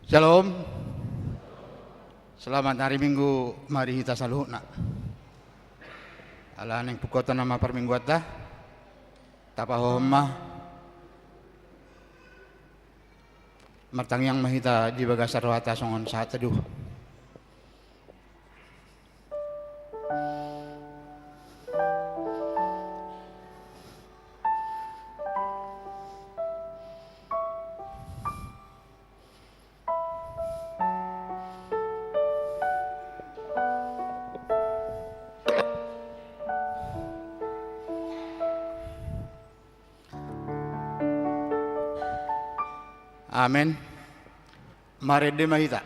Shalom. Selamat hari Minggu, mari kita saluhna. Ala ning pukota nama permingguat dah. Tapahomma. Martangyang mahita di bagasarwata songon saat teduh. Amen. Mari de mahita.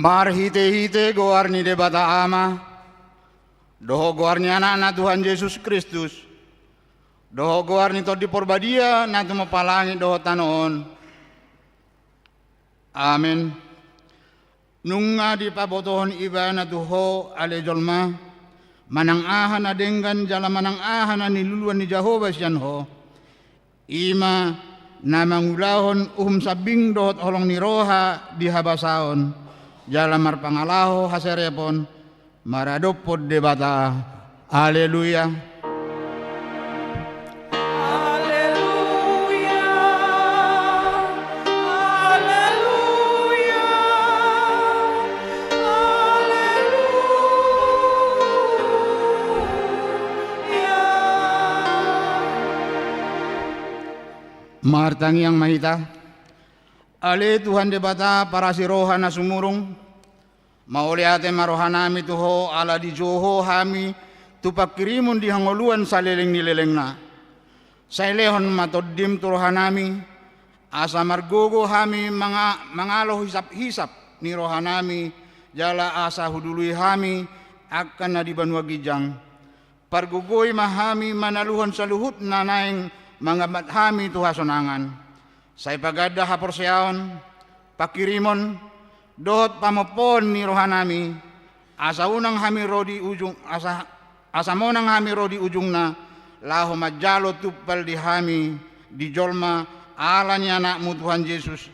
Mar hite-hite goarni de bata ama, doho goarni anak-anak Tuhan Yesus Kristus, doho goarni to di porbadia na tumapalangi doho tanon. Amin. Nunga di pabotohon iba na tuho ale jolma, manang aha na denggan jala manang aha na niluluan ni Jehovah siyan ho, ima na mangulahon sabing dohot holong ni roha di habasaon. Jala marpangalaho haserepon maradopod debata. Haleluya. Haleluya. Haleluya. Haleluya. Martangi yang mahita. Ale Tuhan debata para siroha na sumurung mauliate marohanami tuho ala di joho hami tupakirimun di hangoluan sa leleng ni leleng na sa ilehon matoddim turohanami asa margogo hami mangalo hisap-hisap ni rohanami jala asa hudului hami akan na di banua gijang. Pargugoy mahami manaluhan sa luhut na naing mga mathami tuhasonangan. Sa ipagada haporseaon, pakirimon, dohot pamopon ni rohanami, asa unang hami rodi ujung, asa monang hami rodi ujung na, laho majalo tupal di hami, di jolma, ala ni anakmu Tuhan Yesus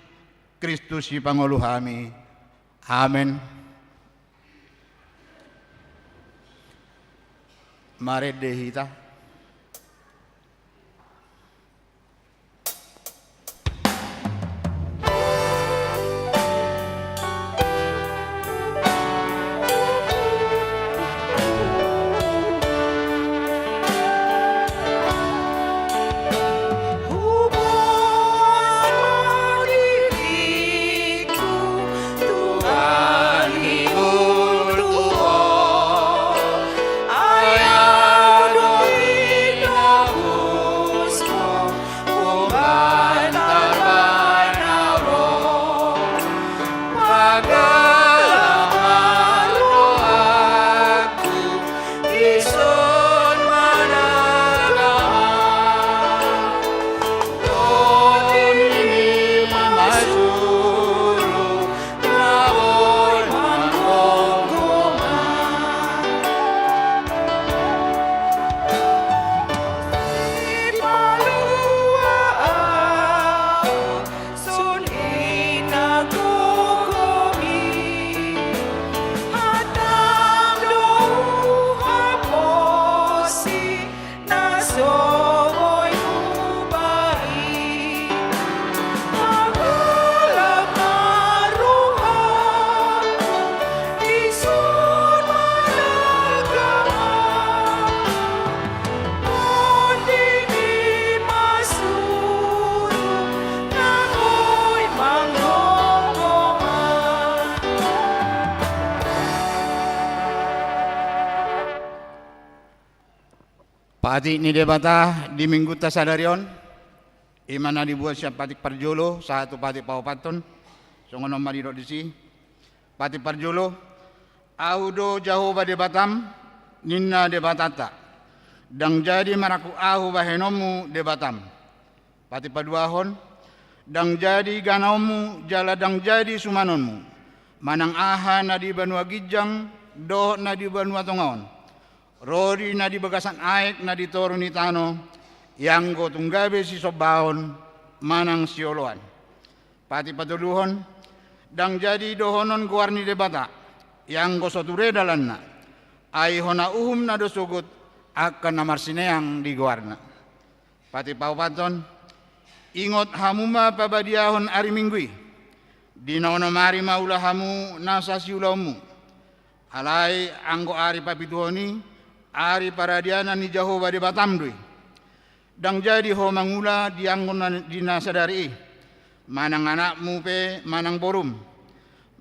Kristus si Pangulu hami. Amen. Mari dehita. Pati ni debata di minggu tasadarion, imana dibuat siap patik parjolo, satu patik paupaton, songono marido disi, patik parjolo, audo jauh debatam, ninna debatata, dang jadi maraku ahu bahenomu debatam, patik paduahon, dang jadi ganaumu, jala dang jadi sumanonmu, manang aha na di banua gijang, doh na di banua tongaon. Rodi na di bagasan aek na di toru ni tano, yang go tunggabe si sobaon, manang sioloan. Pati patuluhon, dang jadi dohonon guarni debata, yang go soture dalan na, ay hona uhum na dosugut, akan na marsineang di guarna. Pati paupaton, ingot hamuma pabadiahon ari minggui, di naono mari maula hamu nasa siulaumu, alai anggo ari papituhoni, ari paradiana ni Jehova di Batamdui. Dang jadi ho mangula dianggon dinasadari. Manang anakmu pe manang borum.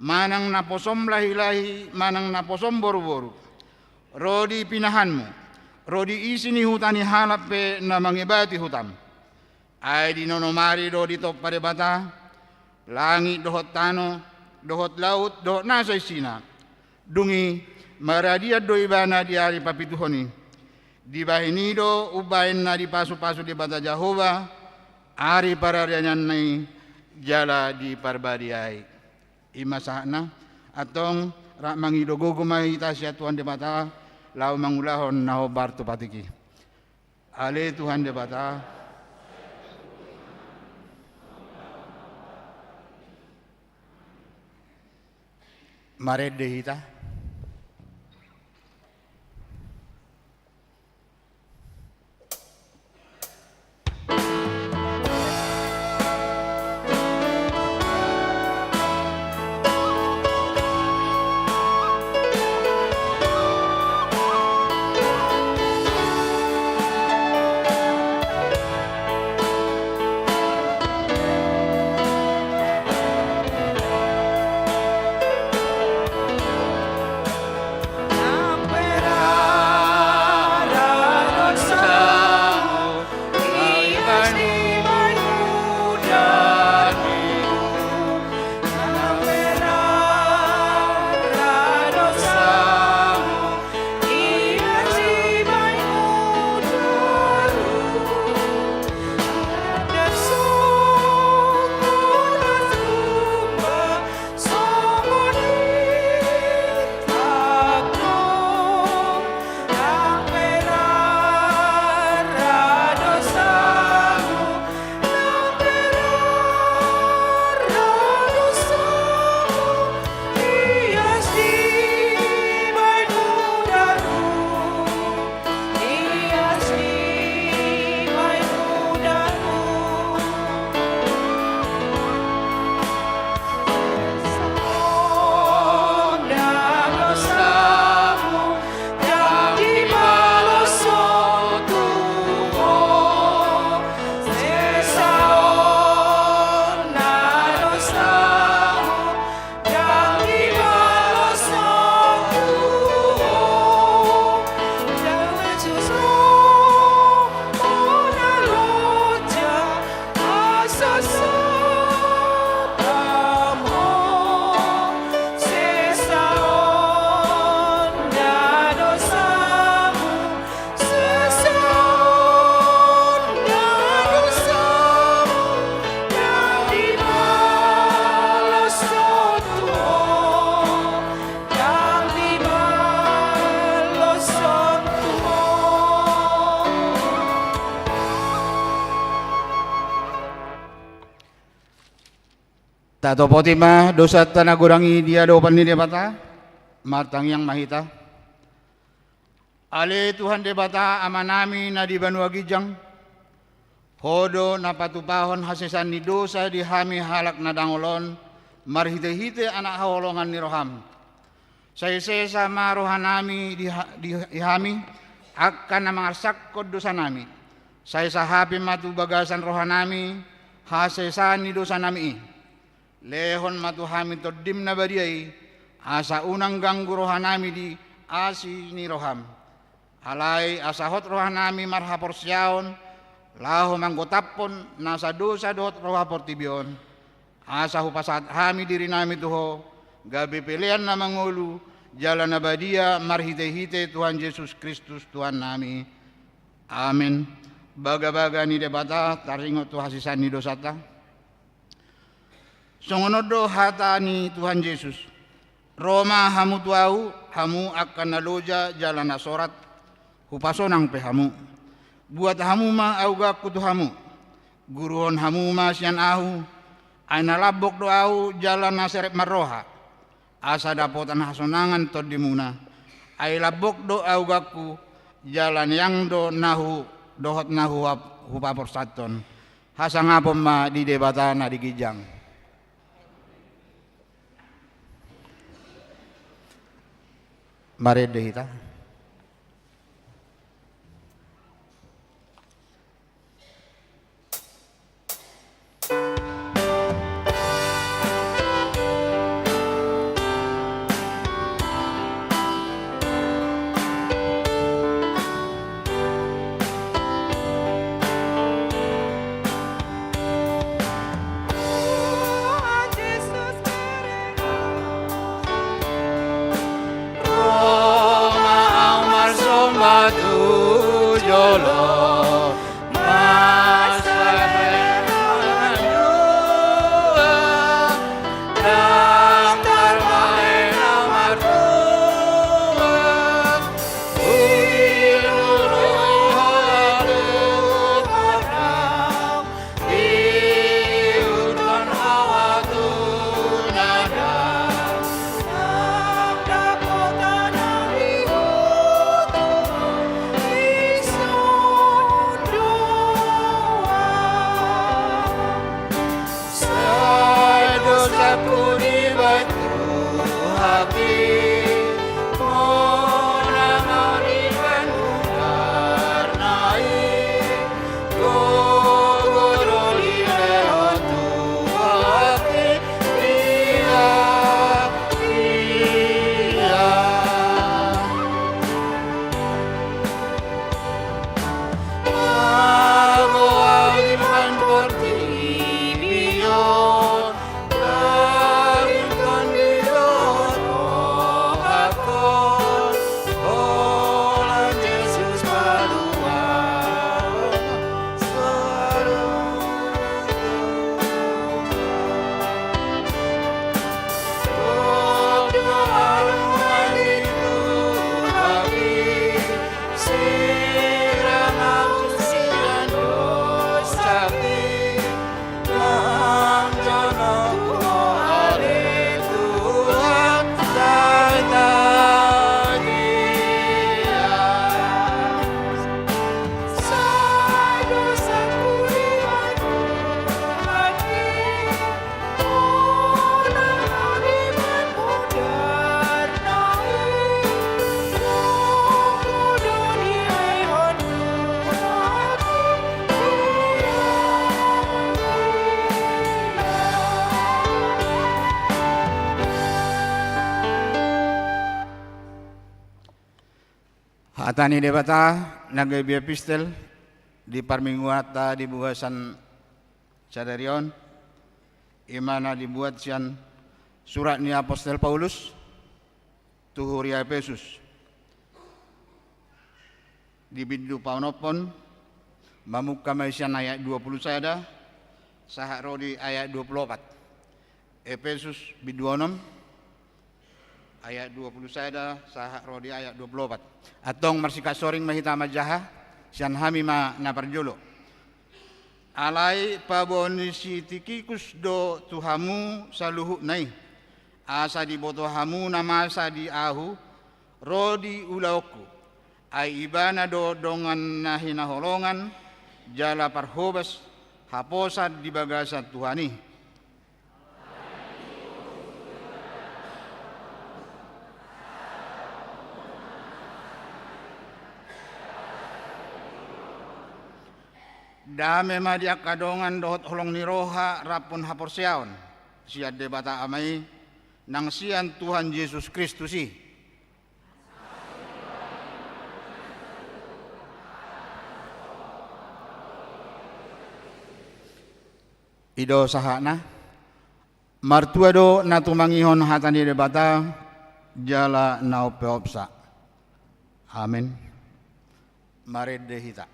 Manang naposom lahi-lahi, manang naposom boru-boru. Rodi pinahanmu. Rodi isi ni hutani halap pe na mangibati hutam. Ay di nonomari do di top pare bata. Langit dohot tano, dohot laut, dohot nasa isina. Dungi maradia do ibana di hari papituhoni. Di bahinido ubain na di pasu-pasu di bata Jehova. Ari pararianyan nai jala di parbadiai. Imasahna atong rak mangido gugumay tasya Tuhan di bata. Lau mangulahon naho barto patiki. Ale Tuhan di bata. Mared dehita. Tato potima dosa tanah gurangi dia dopan ni debata martang yang mahita. Ale Tuhan debata amanami na di Banua Gijang. Hodo na patupahon hasesan ni dosa di hami halak na dangolon marhite-hite anak hawolongan ni roham. Saya marohanami di hami akan na mga sakod dosa nami. Saya sahapi matu bagasan rohanami hasesan ni dosa nami. Lehon matuhami todim na badiyay asa unang ganggu rohanami di asi ni roham. Alay asahot rohanami marhapor siyaon laho manggotapon nasa dosa dot rohapor tibion. Asa hupasat hami diri nami tuho gabi pilihan na mangulu jalan na badiya marhite-hite Tuhan Yesus Kristus Tuhan nami. Amin. Baga-baga ni debata taringot tu hasisan ni dosata. Songonodo hata ni Tuhan Yesus. Roma hamu tuau, hamu akan naloja jalan nasorat, hupasonang pe hamu. Buat hamu ma auga kutu hamu. Guruon hamu ma sian ahu, ay nalabok do au jalan naserep maroha. Asa dapotan hasonangan tod dimuna. Ay labok do auga ku jalan yang do nahu dohot nahu hupapor saton. Hasangapom ma di debata na di Gijang. Mari dehita. Atani debata nagay epistel di parmingwata di buhasan Sadarion, imana dibuat sian surat ni Apostel Paulus tuhuri Efesus. Di bidu paunopon mamukka maisian ayat 20 sada sahak rodi ayat 24. Efesus bidu 6 ayat 20 sada sahak rodi ayat 24. Atong marsika soring mahita majaha sian hamima na parjolo. Alai pabonisi tikikus do tuhamu saluhu nai asa di boto hamu nama asa di ahu rodi ulaoku ai ibana do dongan nahina holongan jala parhobas haposat di bagasat Tuhani. Dame madia kadongan dohot holong niroha rapun haporseaon siad debata amai nang sian Tuhan Yesus Kristus ido sahana martua do natumangihon hatani debata jala naupeopsa. Amin. Mari dehita.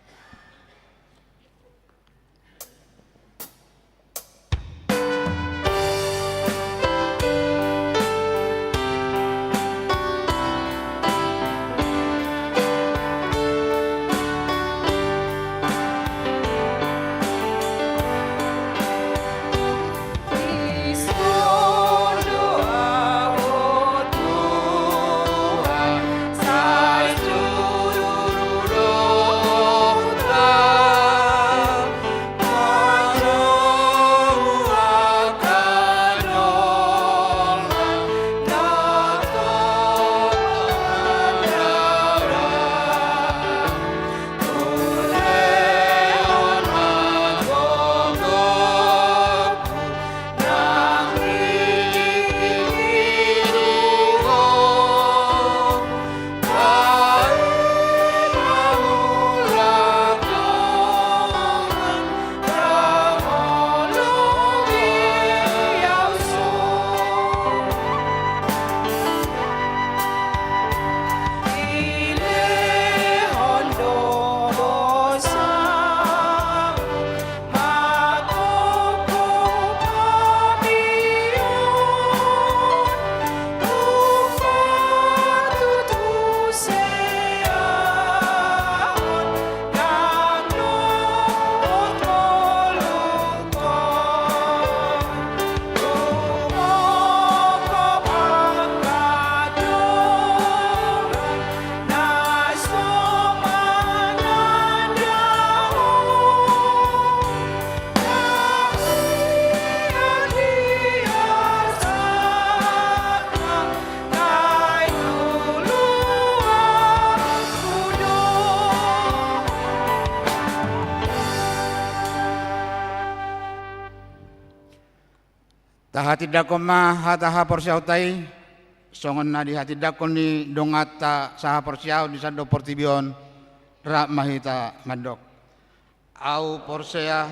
Tahati dakon ma hataha porsiautai songon na di hati dakon ni dongata saha porsiau di sando portibion rak mahita mandok au porsea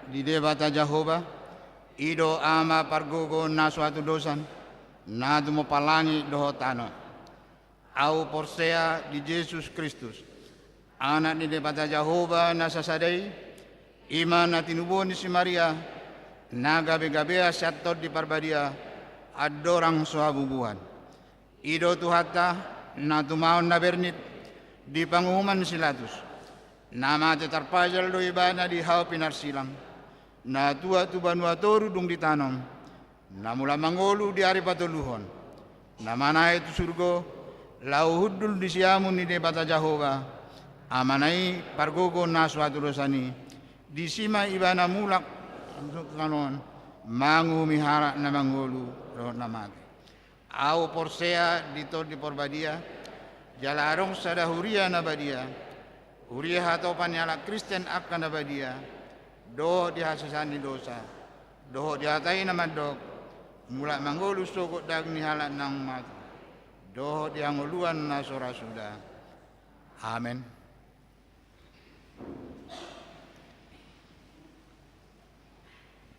di debata Jehovah ido ama pargogo na suatu dosan na dumo palangi dohotano au porsea di Yesus Kristus anak di debata Jehovah na sasadai iman na tinubuan ni si Maria na gabe-gabea syatod di parbadia adorang suhabubuhan ido tuhata na tumaon na bernit di panguhuman silatus na mate tarpajal do ibana di hao pinarsilang na tua tu banua toru dung ditanom na mula mangolu di hari patuluhon na mana itu surgo lau hudul di siamun ni debata Jehovah amanai pargogo na suatu dosani di sima ibana mulak kanon mangu mihara na mangolu ro namate au porsea dito di porbadia jalarong sada huria na badia huria hato panyala Kristen akan na badia do di hasasani dosa do di hatai na madok mula mangolu sokot dag ni halat nang mat do di anguluan na sora sudah. Amen.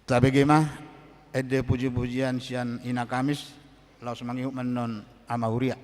Tapi gimana? Ede puji-pujian sian ina Kamis laos mangiuk menon amahuria.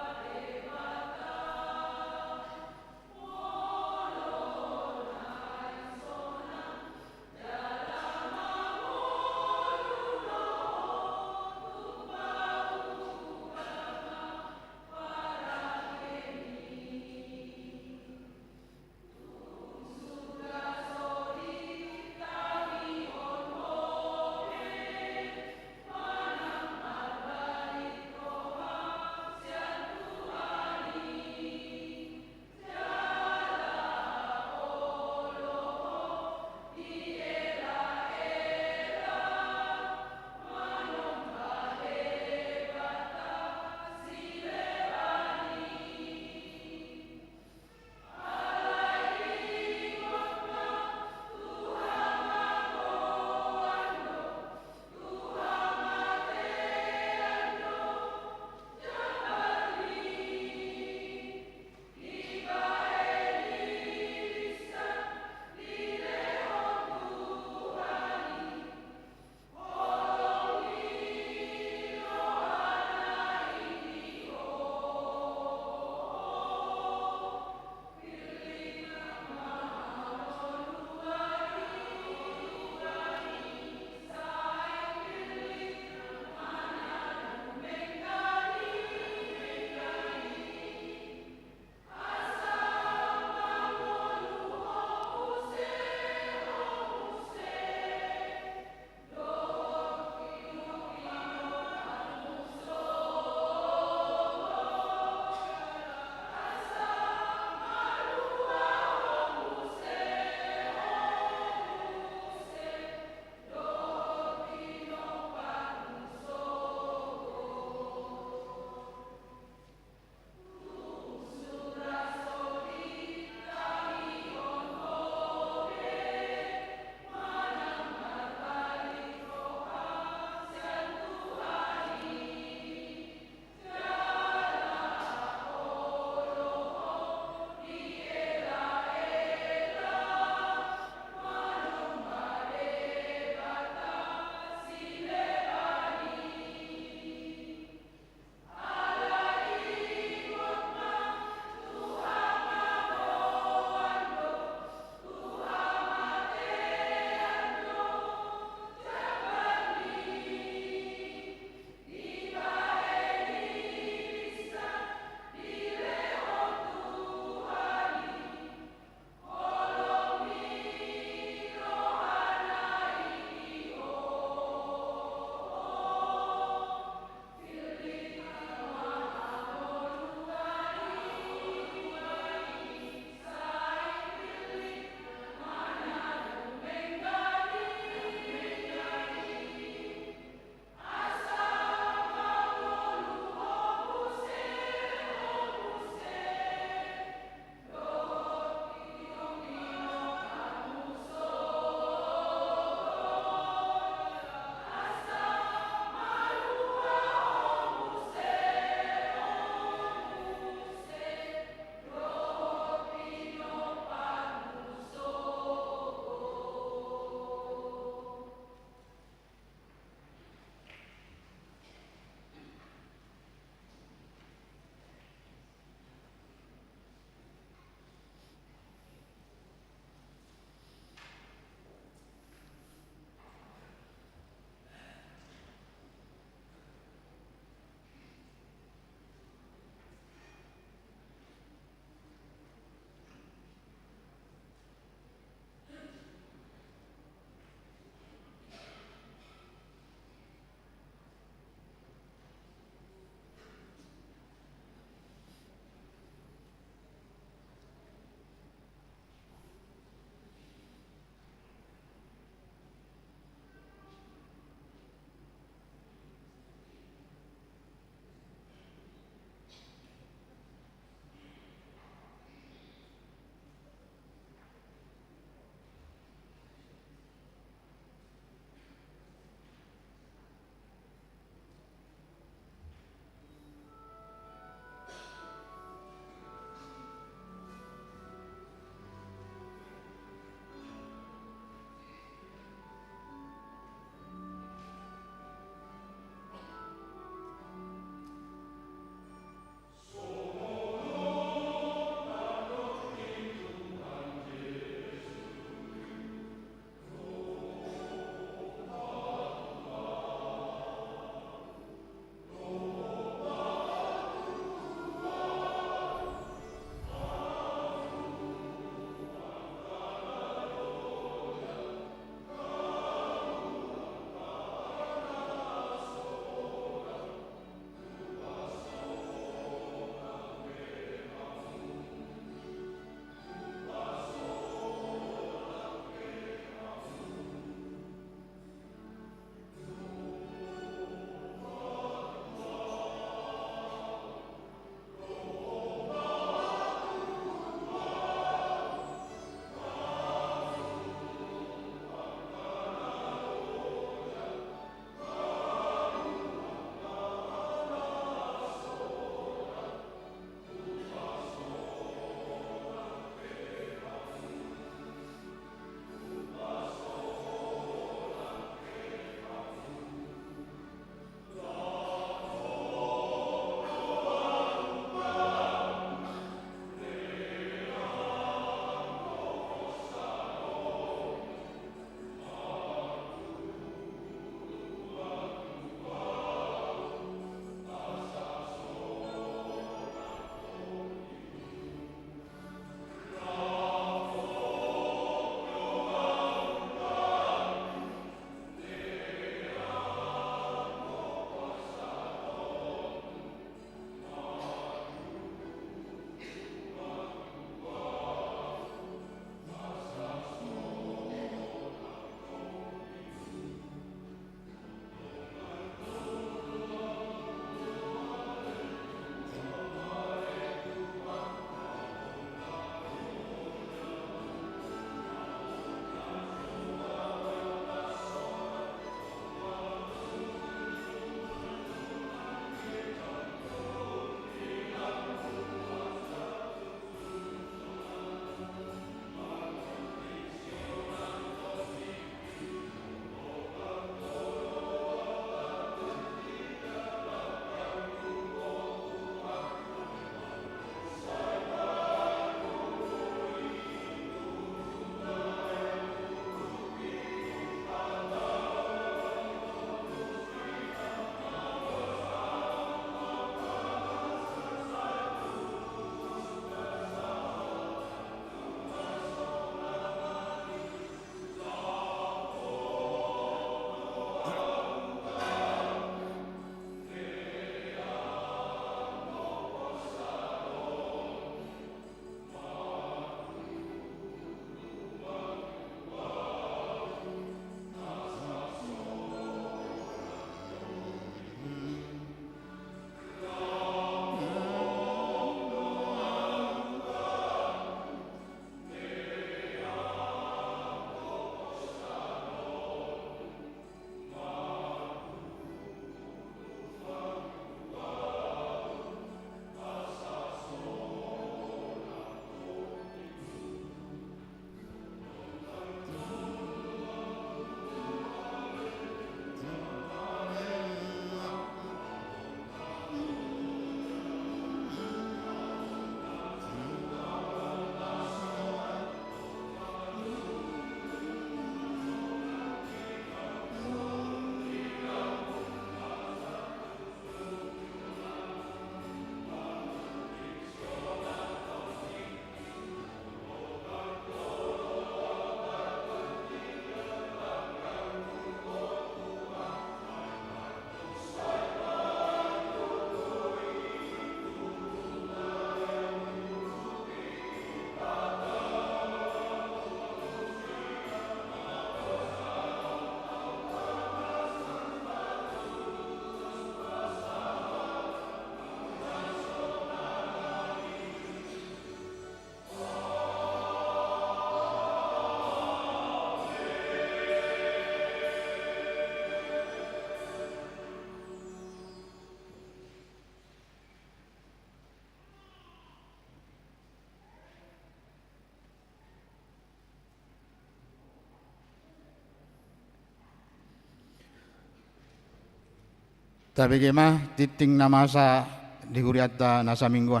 Tapi kemah titing namasa di huriata nasa mingguan.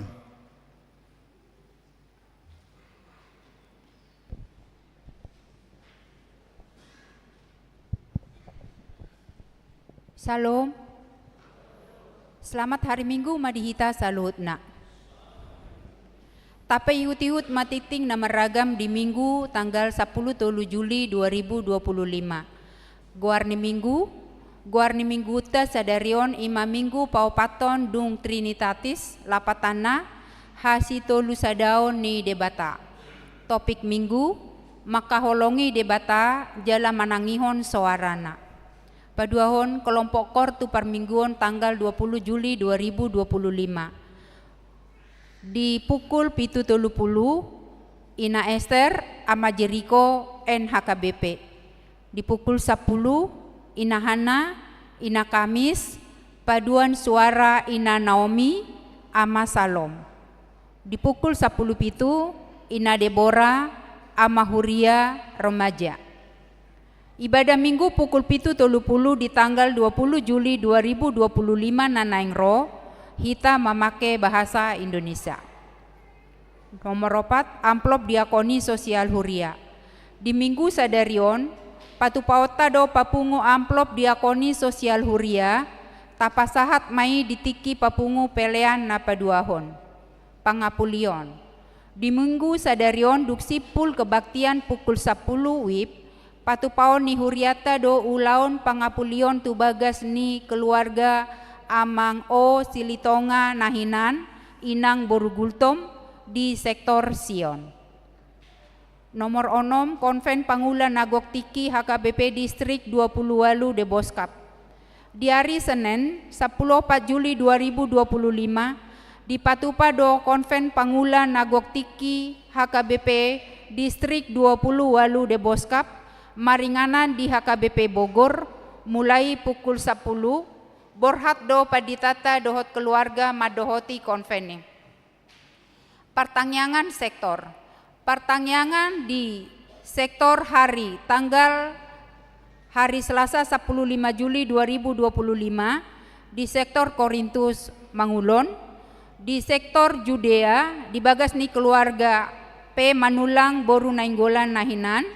Salam. Selamat hari Minggu madihita saluhutna. Tapai iut-iut matiting na meragam di Minggu tanggal 10 Juli 2025. Guarni Minggu ta sadarion ima Minggu paupaton dung Trinitatis lapatana hasi tolu sadaon ni debata. Topik Minggu makaholongi debata jala manangihon soarana. Paduahon kelompok kortu parmingguan tanggal 20 Juli 2025. Di pukul 7.30 Ina Esther ama Jericho NHKBP. Di pukul 10 Ina Hana, Ina Kamis, paduan suara Ina Naomi ama Salom. Di pukul 10.07 Ina Deborah ama Huria remaja. Ibadah Minggu pukul 7.30 di tanggal 20 Juli 2025 nanaingro hita memakai bahasa Indonesia. Nomor 4 amplop diakoni sosial Huria. Di Minggu sadarion patupauta do papungu amplop diakoni sosial Huria tapasahat mai ditiki papungu pelean na paduahon. Pangapulion. Di Minggu sadarion duksipul kebaktian pukul 10 WIB patupaon ni Huriata do ulaon pangapulion tubagas ni keluarga Amang O Silitonga Nahinan Inang Borugultom di sektor Sion. Nomor 6 Konven Pangula Nagok Tiki HKBP Distrik 28 de Boskap. Di hari Senin 14 Juli 2025 di Patupa do Konven Pangula Nagok Tiki HKBP Distrik 28 de Boskap maringanan di HKBP Bogor mulai pukul 10 borhat do paditata dohot keluarga madohoti konvene. Pertanyaan sektor. Pertanyaan di sektor hari tanggal hari Selasa 15 Juli 2025 di sektor Korintus Mangulon, di sektor Judea di bagas ni keluarga P Manulang Boru Nainggolan Nahinan,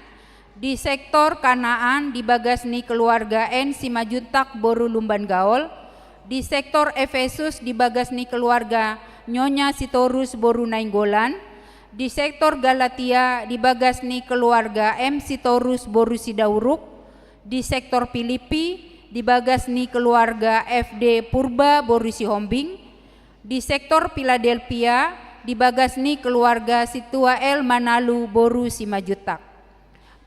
di sektor Kanaan di bagas ni keluarga N Simajuntak Boru Lumban Gaol, di sektor Efesus di bagas ni keluarga Nyonya Sitorus Boru Nainggolan, di sektor Galatia di bagas ni keluarga M Sitorus Boru Sidauruk, di sektor Filipi di bagas ni keluarga FD Purba Boru Sihombing, di sektor Philadelphia di bagas ni keluarga Situael Manalu Boru Simajutak.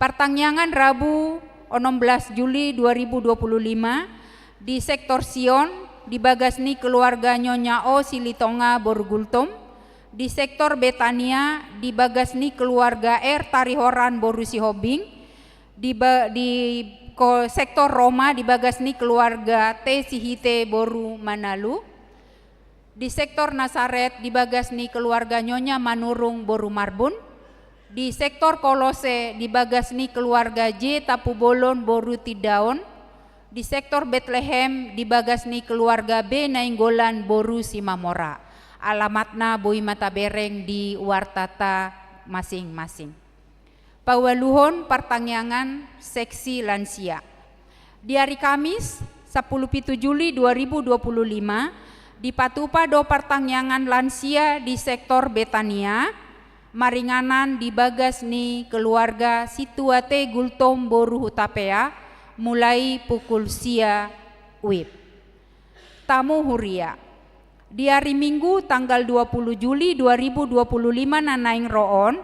Pertanyaan Rabu 16 Juli 2025 di sektor Sion di bagas ni keluarga Nyonya O Silitonga Borugultom, di sektor Betania di bagas ni keluarga R Tarihoran Boru Sihobing, di sektor Roma di bagas ni keluarga T Sihite Boru Manalu, di sektor Nasaret di bagas ni keluarga Nyonya Manurung Boru Marbun, di sektor Kolose di bagas ni keluarga J Tapubolon Boru Tidaon, di sektor Bethlehem di bagas ni keluarga B Nainggolan Boru Simamora. Alamatna Boi Mata Bereng di Wartata masing-masing. Pawaluhon pertanyaan seksi lansia. Di hari Kamis 17 Juli 2025 di Patupa do pertanyaan lansia di sektor Betania maringanan di bagas ni keluarga Situate Gultom Boru Hutapea mulai pukul sia WIB. Tamu Huria. Di hari Minggu tanggal 20 Juli 2025 nanaing roon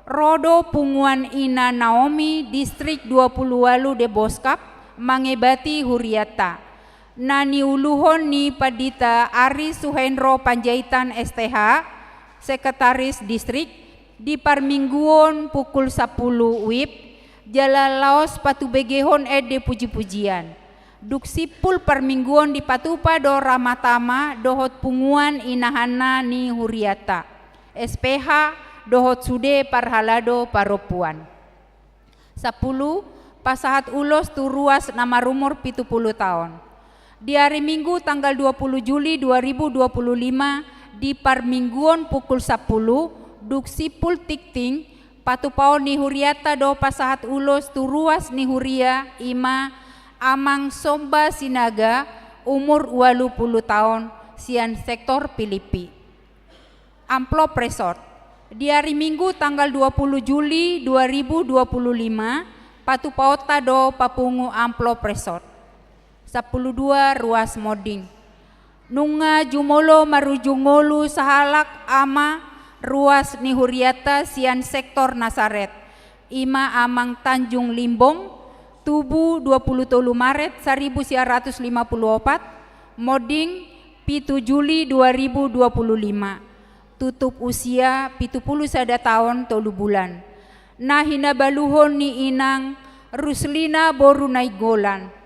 rodo punguan Ina Naomi Distrik 28 de Boskap mangebati Huriata. Nani uluhon ni Padita Ari Suhendro Panjaitan STH Sekretaris Distrik di parmingguon pukul 10 WIB jala laos patubegehon ede puji-pujian. Duksipul parmingguon di Patupa do Ramatama dohot punguan Inahana ni Huriata. SPH dohot sude parhalado paropuan. 10 pasahat ulos turuas nama rumor 70 tahun. Di hari Minggu tanggal 20 Juli 2025 di Parmingguon pukul 10 duk sipul tikting patupao ni huriata do pasahat ulos tu ruas ni huria ima amang somba sinaga umur 80 tahun sian sektor Pilipi. Amplop resort. Di hari Minggu tanggal 20 Juli 2025 patupauta do papungu amplop resort. 12 ruas moding. Nunga jumolo marujungolu sahalak ama ruas ni huriata sian sektor Nasaret. Ima amang Tanjung Limbong Tubuh 23 Maret 1954 moding 7 Juli 2025 tutup usia 70 tahun 3 bulan. Nah hinabaluhon ni inang Ruslina Boru Naigolan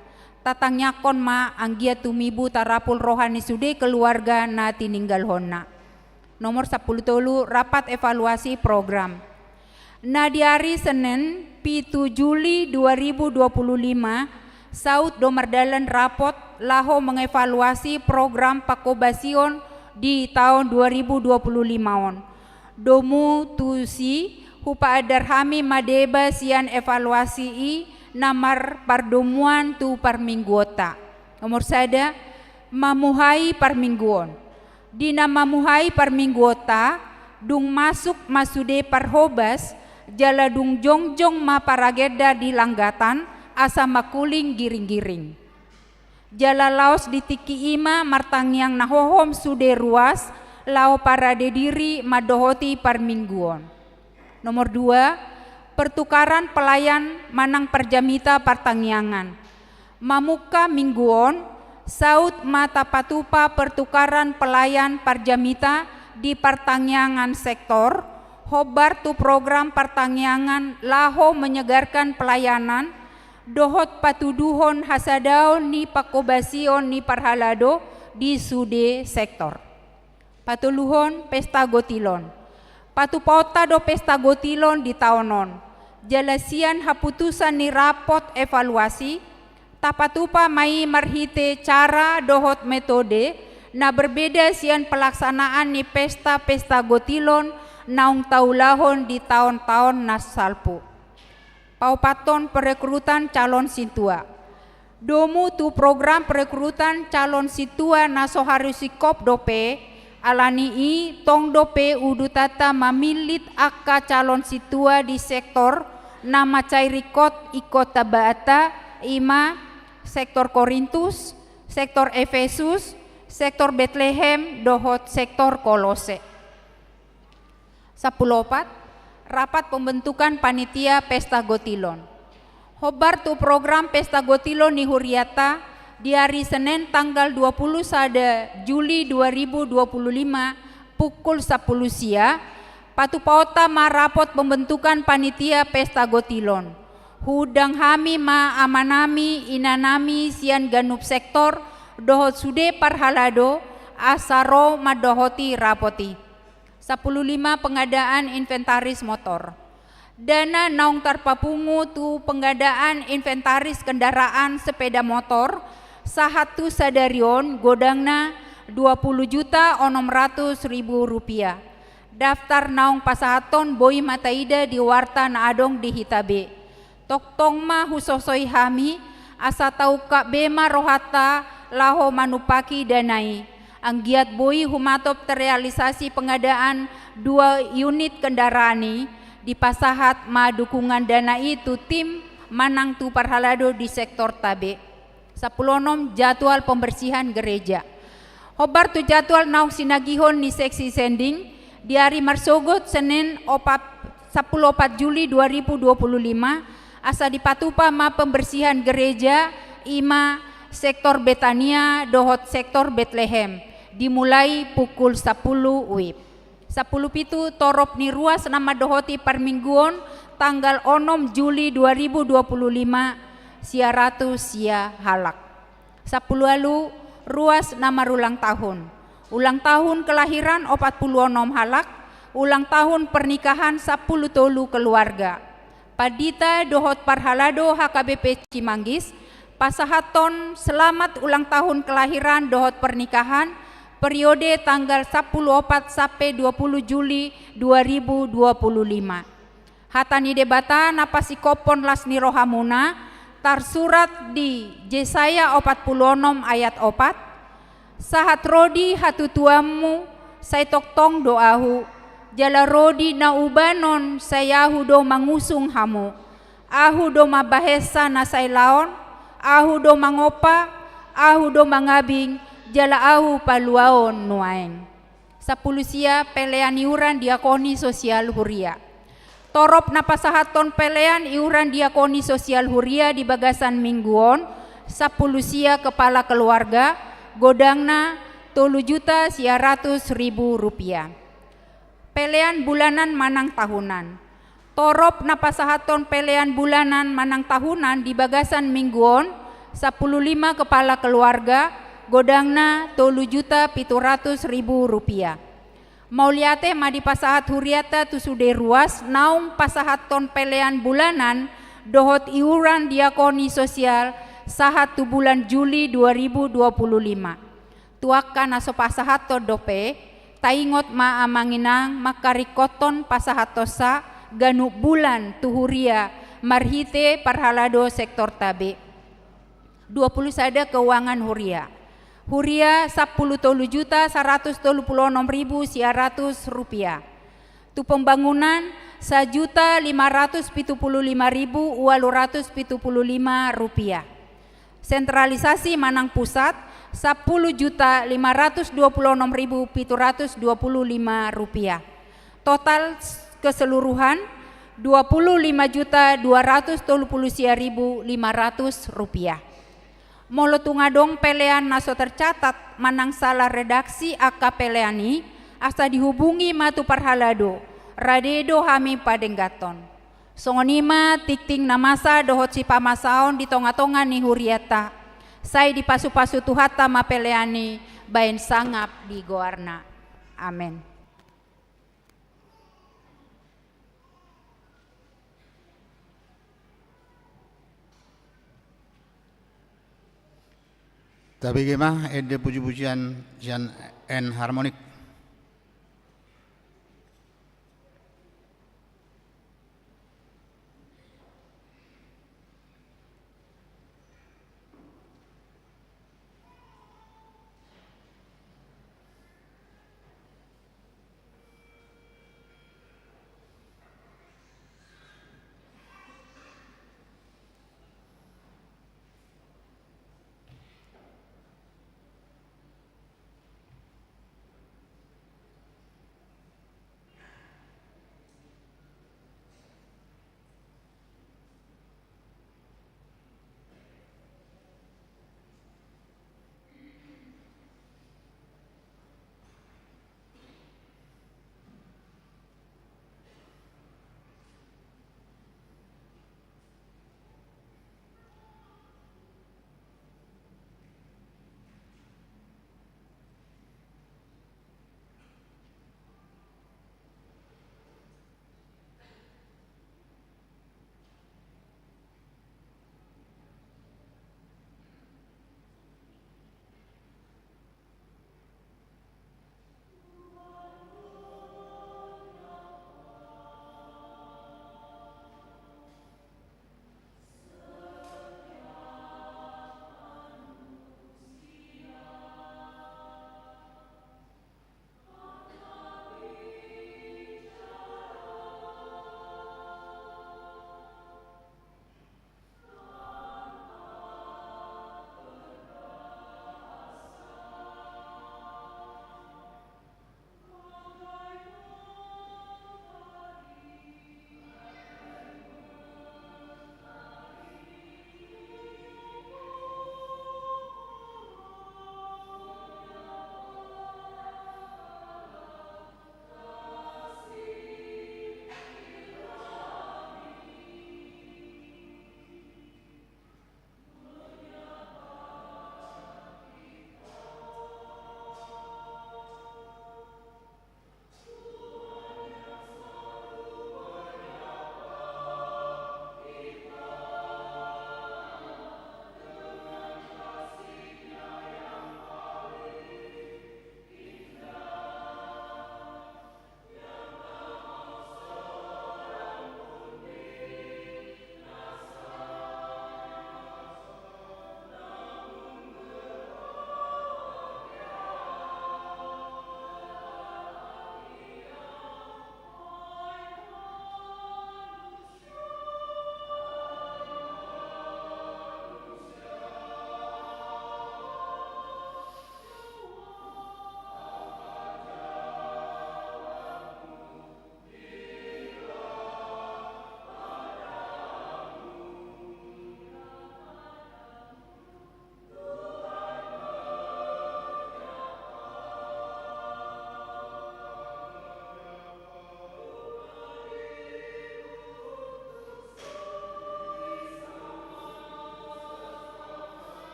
tatang nyakon ma anggia tumibu tarapul rohani sude keluarga na tininggal honna. Nomor 10 rapat evaluasi program. Nah di hari Senin 7 Juli 2025 Saud Domardalan rapot laho mengevaluasi program Pakobasion di tahun 2025 on. Domu tusi hupa adarhami madeba sian evaluasi i namar pardomuan tu parmingguota. Nomor sada mamuhai parmingguon. Di nama mamuhai parmingguota dung masuk masude parhobas jala dung jongjong ma parageda di langgatan asa makuling giring-giring. Jala laos di tiki ima martangyang nahohom sude ruas lao para dediri madohoti parmingguon. Nomor 2 pertukaran pelayan manang perjamita partangyangan. Mamuka mingguon saut mata patupa pertukaran pelayan parjamita di partangyangan sektor hobar tu program pertangyangan laho menyegarkan pelayanan dohot patuduhon hasadaon ni pakobasion ni parhalado di sude sektor. Patuluhon pesta gotilon. Patupauta do pesta gotilon di taonon. Jalasian haputusan ni rapot evaluasi tapatupa mai marhite cara dohot metode na berbeda sian pelaksanaan ni pesta gotilon naung taulahon di tahun-tahun nasalpu. Paupaton perekrutan calon situa. Domu tu program perekrutan calon situa naso harusikop dope alani i tong dope udutata mamilit akka calon situa di sektor nama cairikot ikot tabaata ima sektor Korintus, sektor Efesus, sektor Bethlehem, dohot sektor Kolose. 14 rapat pembentukan panitia pesta gotilon. Hobar tu program pesta gotilon ni huriata di hari Senin tanggal 21 Juli 2025 pukul 10 sia patupauta marapot pembentukan panitia pesta gotilon. Hudang hami ma amanami inanami sian ganup sektor dohot sude parhalado asaro madohoti rapoti. 15 pengadaan inventaris motor. Dana naung tarpapungu tu pengadaan inventaris kendaraan sepeda motor sahatu sadarion godangna 20.600.000 rupiah. Daftar naung pasahaton boi mataida di warta na adong di hitabe. Toktong ma husosoi hami asa tau kak bema rohata laho manupaki danai. Anggiat boi humatop terrealisasi pengadaan 2 unit kendaraan di pasahat ma dukungan dana itu tim manang tu parhalado di sektor tabe. 16 jadwal pembersihan gereja. Hobar tu jadwal naung sinagihon ni seksi sending di hari Marsogot Senin 14 Juli 2025 asa dipatupa ma pembersihan gereja ima sektor Betania dohot sektor Bethlehem dimulai pukul 10 WIB. 10 torop ni ruas nama dohoti parmingguon tanggal 6 Juli 2025 siaratu sia halak. 10 ruas nama ulang tahun. Ulang tahun kelahiran 46 halak, ulang tahun pernikahan 10 tolu keluarga. Padita dohot parhalado HKBP Cimanggis Pasahaton selamat ulang tahun kelahiran dohot pernikahan periode tanggal 14 sampai 20 Juli 2025. Hatani debata napasi kopon lasni rohamuna tarsurat di Yesaya 46 ayat 4. Sahat rodi hatutuamu say toktong doahu jala rodi na ubanon sayahu do mangusung hamu ahu do mabahesa na say laon ahu do mangopa ahu do mangabing jala ahu paluaon nuaeng. Sapulusia pelean iuran diakoni sosial huria. Torop na pasahaton pelean iuran diakoni sosial huria di bagasan mingguon sapulusia kepala keluarga godangna 3.100.000 rupiah. Pelean bulanan manang tahunan. Torop na pasahaton pelean bulanan manang tahunan di bagasan mingguon 15 kepala keluarga godangna 3.700.000 rupiah. Mauliate madi pasahat huriata tu sude ruas naung pasahaton pelean bulanan dohot iuran diakoni sosial sahat tu bulan Juli 2025. Tuakan aso pasahato dope taingot maamanginang makarikoton pasahatosa ganu bulan tuhuria marhite parhalado sektor tabe 20 sada keuangan huria 10.136.900 rupiah. Tu pembangunan 1.575.275 rupiah. Sentralisasi Manang Pusat 10.526.725 rupiah. Total keseluruhan 25.230.500 rupiah. Molo tungadong pelean naso tercatat manang salah redaksi akka peleani asa dihubungi matu parhalado radedo hami padenggaton. Songonima tikting namasa dohot si pamasaon di tonga-tonga ni huriata. Sai di pasu-pasu tuhata mapeleani bain sangap di goarna. Amin. Tapi gimana ede puji-pujian Jan N harmonik.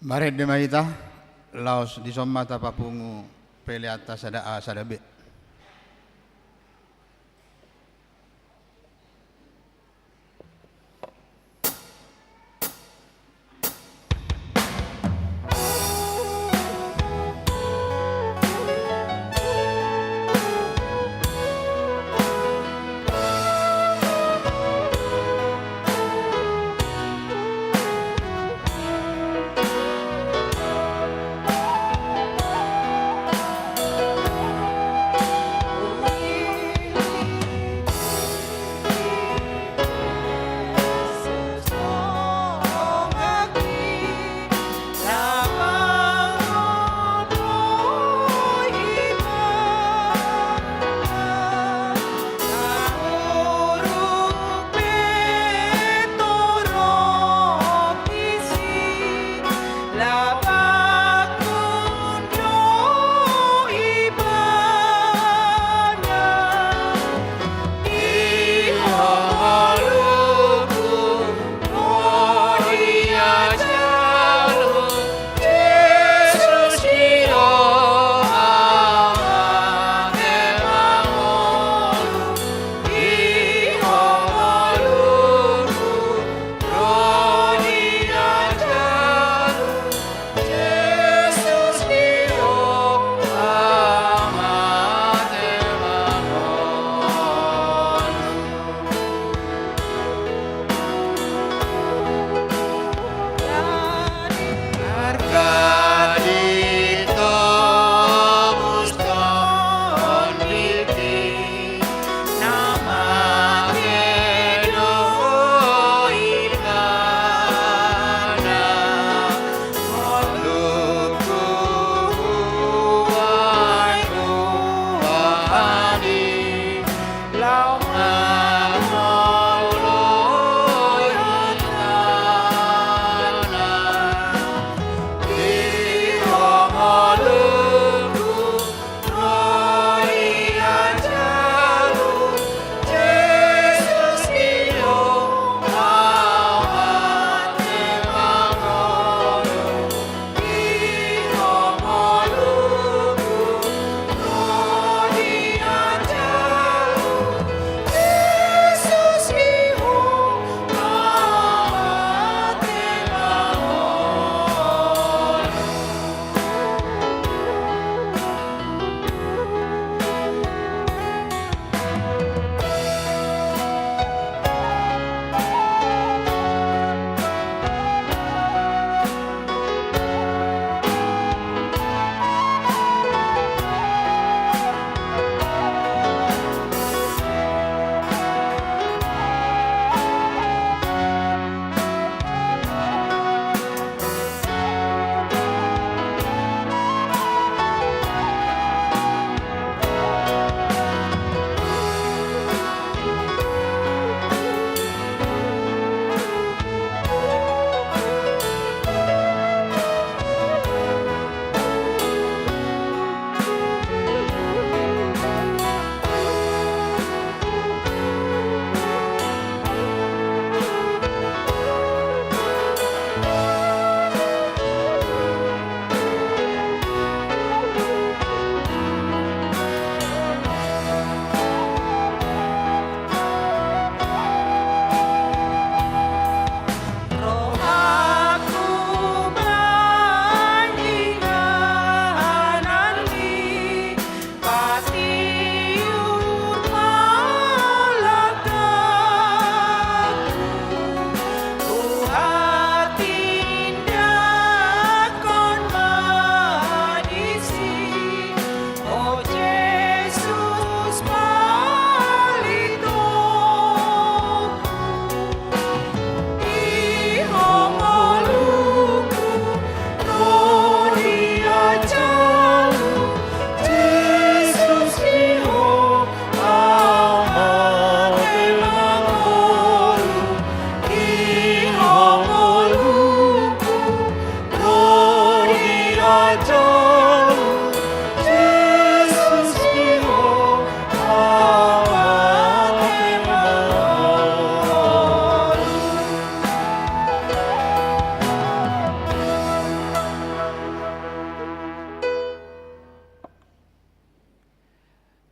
Baret de maita laos di somata papungu pele atas ada a sada b.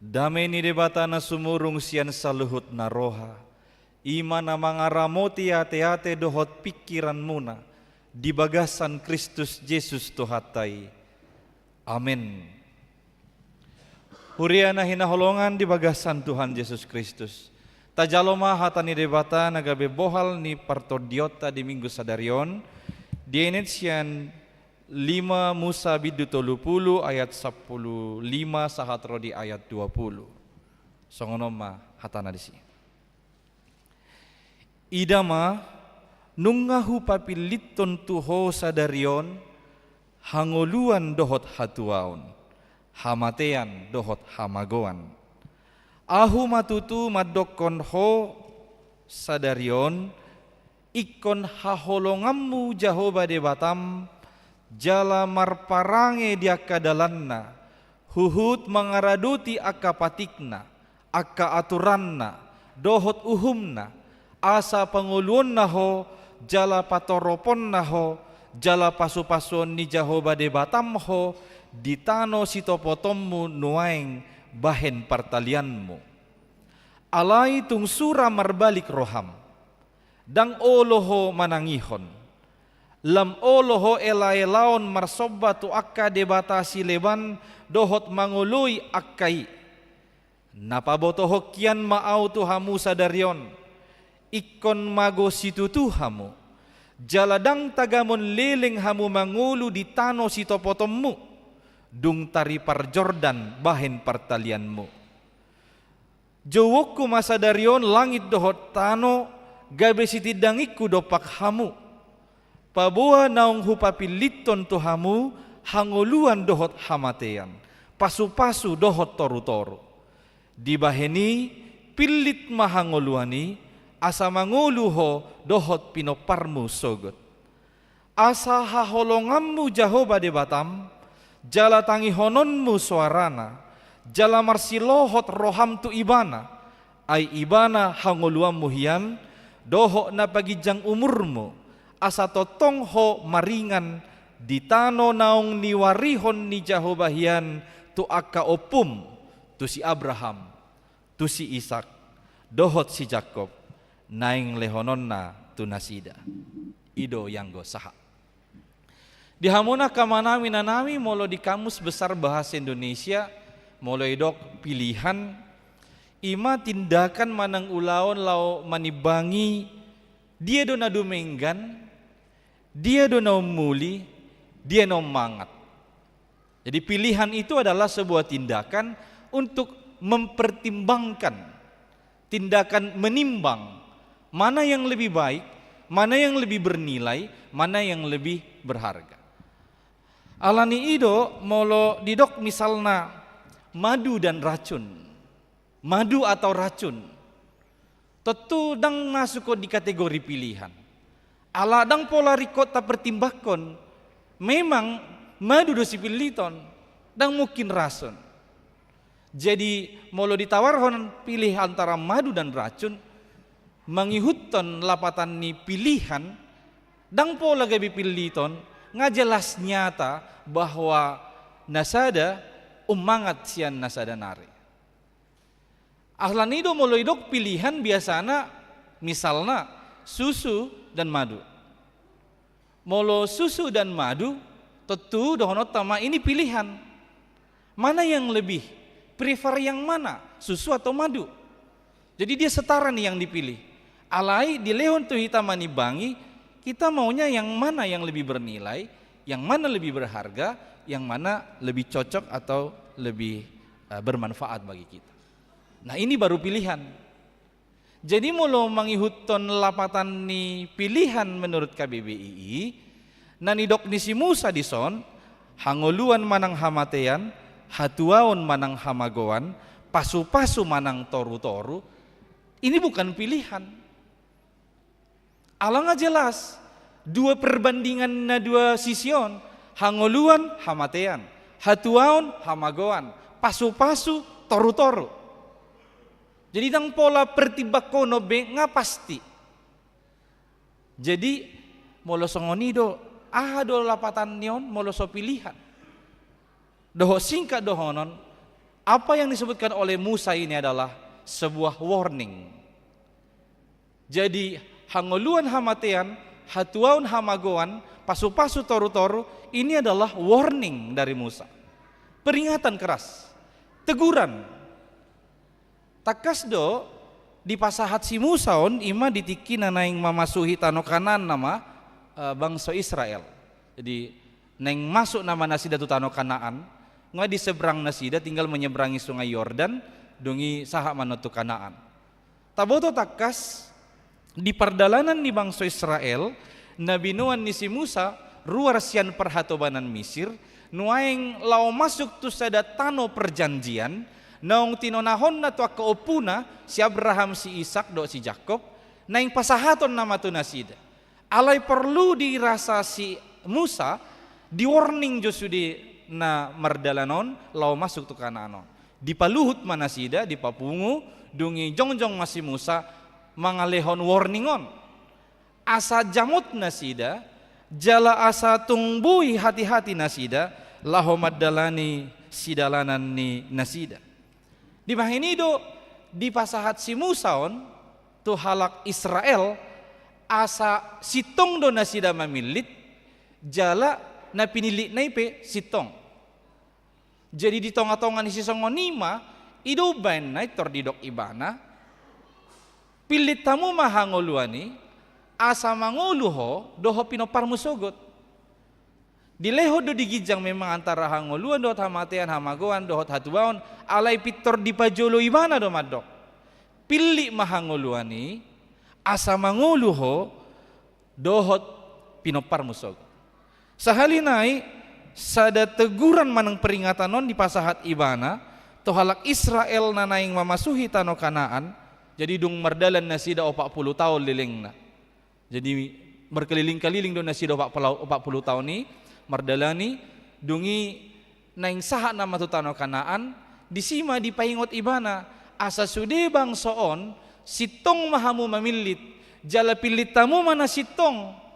Damai ni debata na sumurung sian saluhut na roha. Ima na mangaramoti ate-ate dohot pikiran muna. Di bagasan Kristus Yesus Tuhatai. Amin. Huria na hinaholongan di bagasan Tuhan Yesus Kristus. Tajaloma hatani debata nagabe bohal ni partodiota di minggu sadarion. Dienet sian 5 Musa bidu 30 ayat 15 sahatro di ayat 20. Songonoma hatana di sini. Idama nungahu papiliton tuho sadarion hangoluan dohot hatuaon hamatean dohot hamagoan. Ahu matutu madokon ho sadarion ikon haholongammu Jahoba de batam jala marparange dia kadalanna huhut mangaraduti akka patikna akka aturanna dohot uhumna asa panguluon naho jala patoropon naho jala pasu-pasuon ni Jahoba de batam ho ditano sitopotommu nuaeng bahen partalianmu alai tung sura marbalik roham dang oloho manangihon lam oloho elaelaon marsobba tu akka debata sileban dohot mangului akkai napabotoho kian maau tu hamu sadarion ikon mago situtu hamu jaladang tagamon leleng hamu mangulu di tano sitopotommu dung tari parjordan bahen partalianmu jowokku masadarion langit dohot tano gabe sitidangikku dopak hamu paboa naung hupapiliton tuhamu hangoluan dohot hamatean pasu-pasu dohot toru-toru dibaheni pilit mahangoluani asa manguluho dohot pinoparmu sogot asa haholongammu Jahoba de batam jala tangihononmu suarana jala marsilohot roham tu ibana ai ibana hangoluammu hian dohok na pagijang umurmu asa totong ho maringan ditano naung niwarihon ni Jahoba hian tu akka opum tu si Abraham tu si Ishak dohot si Jakob naing lehononna tu nasida ido yanggo saha dihamuna kamana minanami molo di kamus besar bahasa Indonesia molo idok pilihan ima tindakan manang ulaon lau manibangi dia dona dumenggan dia dona muli dia no mangat. Jadi pilihan itu adalah sebuah tindakan untuk mempertimbangkan tindakan menimbang mana yang lebih baik, mana yang lebih bernilai, mana yang lebih berharga. Alani ido molo didok misalna madu dan racun. Madu atau racun. Tentu dang masuk di kategori pilihan. Ala dang pola rikot tak pertimbakon. Memang madu dosi piliton dang mungkin racun. Jadi molo ditawarkan pilih antara madu dan racun, mangihutton lapatan ni pilihan, dang pola gabi piliton ngajelas nyata bahwa nasada umangat sian nasada nari. Ahlan itu molo idok pilihan biasana misalna susu dan madu. Molo susu dan madu tentu dohonot tama ini pilihan. Mana yang lebih? Prefer yang mana? Susu atau madu? Jadi dia setara nih yang dipilih. Alai di lehon tu hitam manibangi, kita maunya yang mana yang lebih bernilai, yang mana lebih berharga, yang mana lebih cocok atau lebih bermanfaat bagi kita. Nah ini baru pilihan. Jadi mulu mangihutton lapatan ni pilihan menurut KBBI, nanidok ni si Musa dison, hangoluan manang hamatean, hatuaon manang hamagoan, pasu-pasu manang toru-toru, ini bukan pilihan. Allah nggak jelas, dua perbandingan na dua sision, hangoluan hamatean, hatuaon hamagoan, pasu-pasu toru-toru. Jadi dang pola pertibako no be nga pasti. Jadi molo songonido do lapatan nion molo so pilihan. Doho singkat dohonon Apa yang disebutkan oleh Musa ini adalah sebuah warning. Jadi hangoluan hamatean, hatuaun hamagoan, pasu-pasu toru-toru, ini adalah warning dari Musa. Peringatan keras, teguran. Takasdo di pasahat si Musaon ima ditiki nanaing mamasuhi tano kanan nama bangsa Israel. Jadi neng masuk nama nasida tu tano Kanaan, nggak di seberang nasida tinggal menyeberangi sungai Yordan, dungi saha manotu Kanaan. Taboto takas di perjalanan di bangsa Israel, Nabi Nuan ni si Musa ruar sian perhatobanan Misir, nuaing lau masuk tu sada tano perjanjian, naung tinonahon na tu keopuna si Abraham, si Ishak, do si Jakob, naing pasahaton nama tu nasida. Alai perlu dirasa si Musa di warning josudi na mardalanon lau masuk tu Kanaan. Di paluhut manasida di papungu dungi jongjong masih Musa mangalehon warningon. Asa jamut nasida jala asa tungbui hati-hati nasida lahomad dalani sidalanan ni nasida. Di mahinido di pasahat si Musaon tu halak Israel asa sitong do nasida mamilit jala na pinilit naipe sitong. Jadi di tonga-tonga ni si songonima idoban na tordidok ibana pilit tamu mahangoluani asa mangoluho doho pinoparmusogot. Dileho do digijang memang antara hangoluan dohot hamatean hamagoan dohot hatuaon alai pitor di pajolo ibana do madok. Pilih mahangoluani asa mangoluho dohot pinoparmusogot. Sahalinai sada teguran manang peringatan non di pasahat ibana tohalak Israel nanaing mamasuhi tano Kanaan, jadi dung mardalan nasida 40 tahun lilingna. Jadi berkeliling-keliling do nasida 40 tahun ni mardalani dungi naing saha nama tu tano Kanaan disima di paingot ibana asa sude bangsoon sitong mahamu mamilit jala pilit tamu mana sitong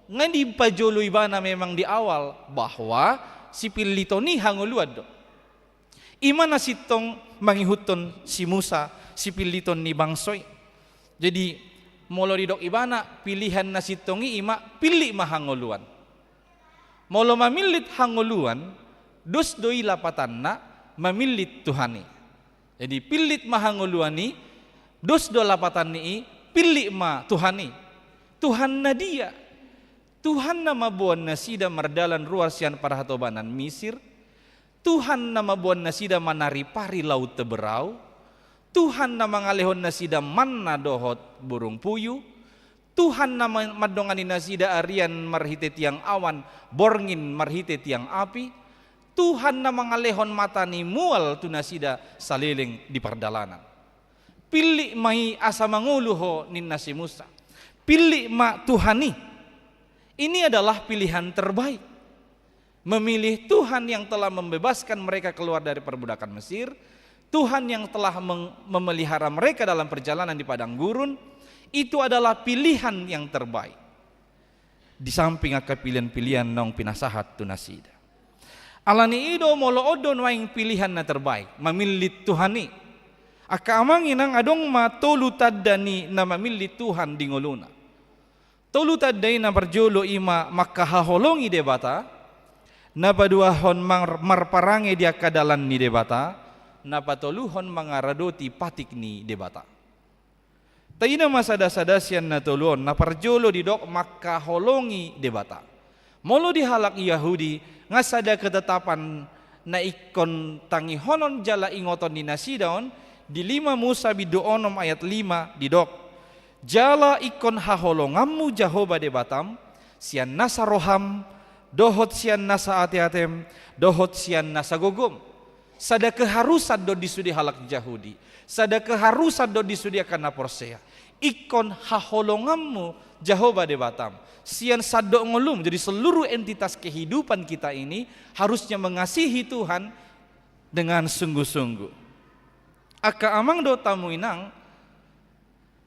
ngan di pajolo ibana memang di awal bahwa si pilito ni hanguluad do. Imana sitong mangihuton si Musa si piliton ni bangsoy. Jadi molo didok ibana pilihan na sitongi ima pilih mahanguluan. Molo mamilit hanguluan dos doi lapatanna mamilit Tuhani. Jadi pilit mahanguluani dos do lapatan ni pilih ma Tuhani. Tuhan na dia. Tuhan nama buan nasida mardalan ruar sian parahatobanan Misir. Tuhan nama buan nasida manari pari laut teberau. Tuhan nama ngalehon nasida manna dohot burung puyuh. Tuhan nama madongani nasida arian marhite tiang awan borngin marhite tiang api. Tuhan nama ngalehon matani mual tu nasida saliling di perdalanan. Pilih mai asa manguluho nin nasi Musa. Pilih ma Tuhani. Ini adalah pilihan terbaik. Memilih Tuhan yang telah membebaskan mereka keluar dari perbudakan Mesir, Tuhan yang telah memelihara mereka dalam perjalanan di padang gurun, itu adalah pilihan yang terbaik. Di samping akan pilihan-pilihan nong pinasahat tunasida. Alani ido molo odon waing pilihan na terbaik, memilih Tuhani. Aka amangin ang adong matolu tadani na memilih Tuhan di ngoluna. Tolu taday na parjolo ima makahaholongi debata na paduahon marparange dia kadalan ni debata na patoluhon mangaradoti patik ni debata. Tayo na masada-sadasyan na tuluon na parjolo didok makaholongi debata. Molo dihalak Yahudi nga sada ketetapan na ikon tangihonon jala ingoton ni nasidaon di 5 Musa bidoonom ayat 5 didok. Jala ikon haholongammu Jahoba de batam, sian nasa roham, dohot sian nasa ati-atem, dohot sian nasa gogom. Sada keharusan do disudi halak Yahudi, sada keharusan do disudi akan naporsea. Ikon haholongammu Jahoba de batam, sian sado ngolum. Jadi seluruh entitas kehidupan kita ini harusnya mengasihi Tuhan dengan sungguh-sungguh. Aka amang do tamu inang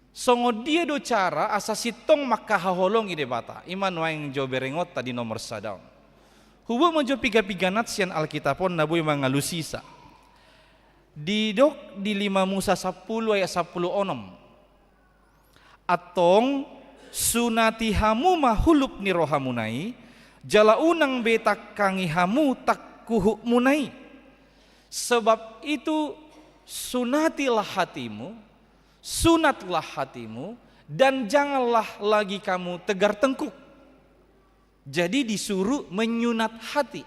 songo dia do cara asa sitong makahaholong ide bata iman waing jo berengot tadi nomor sadaw hubo mo jo piga-piganat sian alkitapon nabuy mga lusisa Didok di 5 Musa 10 ayat 10 onom. Atong sunati hamu mahulup ni rohamunai, jala unang betak kangi hamu tak kuhuk munai. Sebab itu sunatilah hatimu, sunatlah hatimu, dan janganlah lagi kamu tegar tengkuk. Jadi disuruh menyunat hati.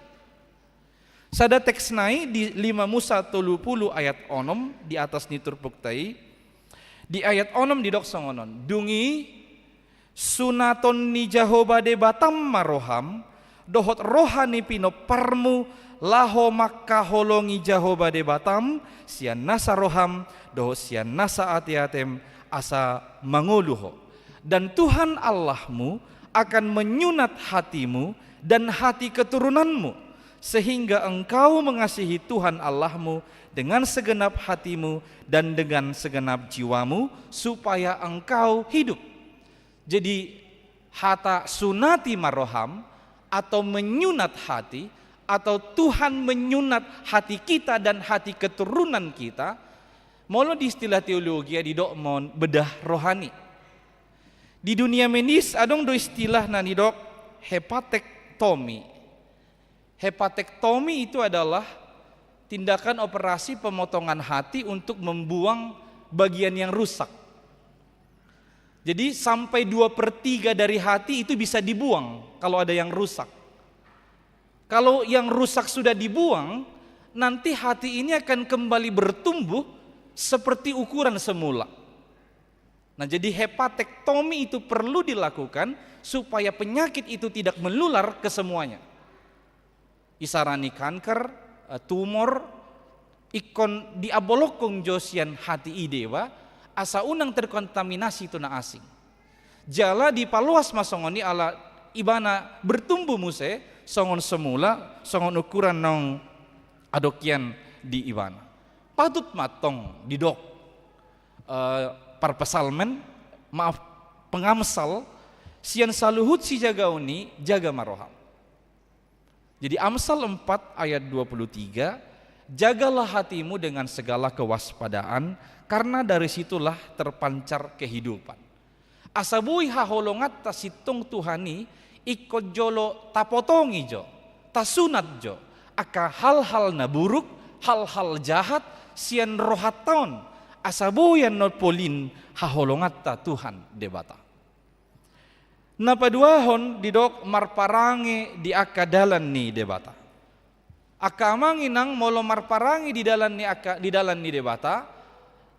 Sada teks nai di 5 Musa 30 ayat onom di atas nitur buktai. Di ayat onom di dok songonon. Dungi sunaton ni Jehovah de batam maroham, dohot rohani pino parmu laho makka holongi Jehovah de batam, sian nasa roham, dohot sian nasa atiatem asa manguluho. Dan Tuhan Allahmu akan menyunat hatimu dan hati keturunanmu, sehingga engkau mengasihi Tuhan Allahmu dengan segenap hatimu dan dengan segenap jiwamu, supaya engkau hidup. Jadi hata sunati maroham atau menyunat hati, atau Tuhan menyunat hati kita dan hati keturunan kita. Molo di istilah teologi di dokmon bedah rohani. Di dunia medis adong do istilah nani dok hepatektomi. Hepatektomi itu adalah tindakan operasi pemotongan hati untuk membuang bagian yang rusak. Jadi sampai 2/3 dari hati itu bisa dibuang kalau ada yang rusak. Kalau yang rusak sudah dibuang, nanti hati ini akan kembali bertumbuh seperti ukuran semula. Nah, jadi hepatektomi itu perlu dilakukan supaya penyakit itu tidak menular ke semuanya. Isarani kanker, tumor, ikon diabolokong josian hati idewa, asa unang terkontaminasi itu na asing. Jala di paluas masongoni ala ibana bertumbuh muse, songon semula, songon ukuran nong adokian di ibana. Patut matong didok parpesalmen, maaf pengamsal, sian saluhut si jagauni jaga maroham. Jadi Amsal 4 ayat 23, jagalah hatimu dengan segala kewaspadaan, karena dari situlah terpancar kehidupan. Asabui haholongat tasitong Tuhani, ikut jolo tapotongi jo, tasunat jo, aka hal-hal na buruk, hal-hal jahat, sian rohaton, asabuyan no polin haholongat ta Tuhan debata. Napaduahon didok marparangi di akadalan ni debata. Akamanginang molo marparangi di dalan ni debata.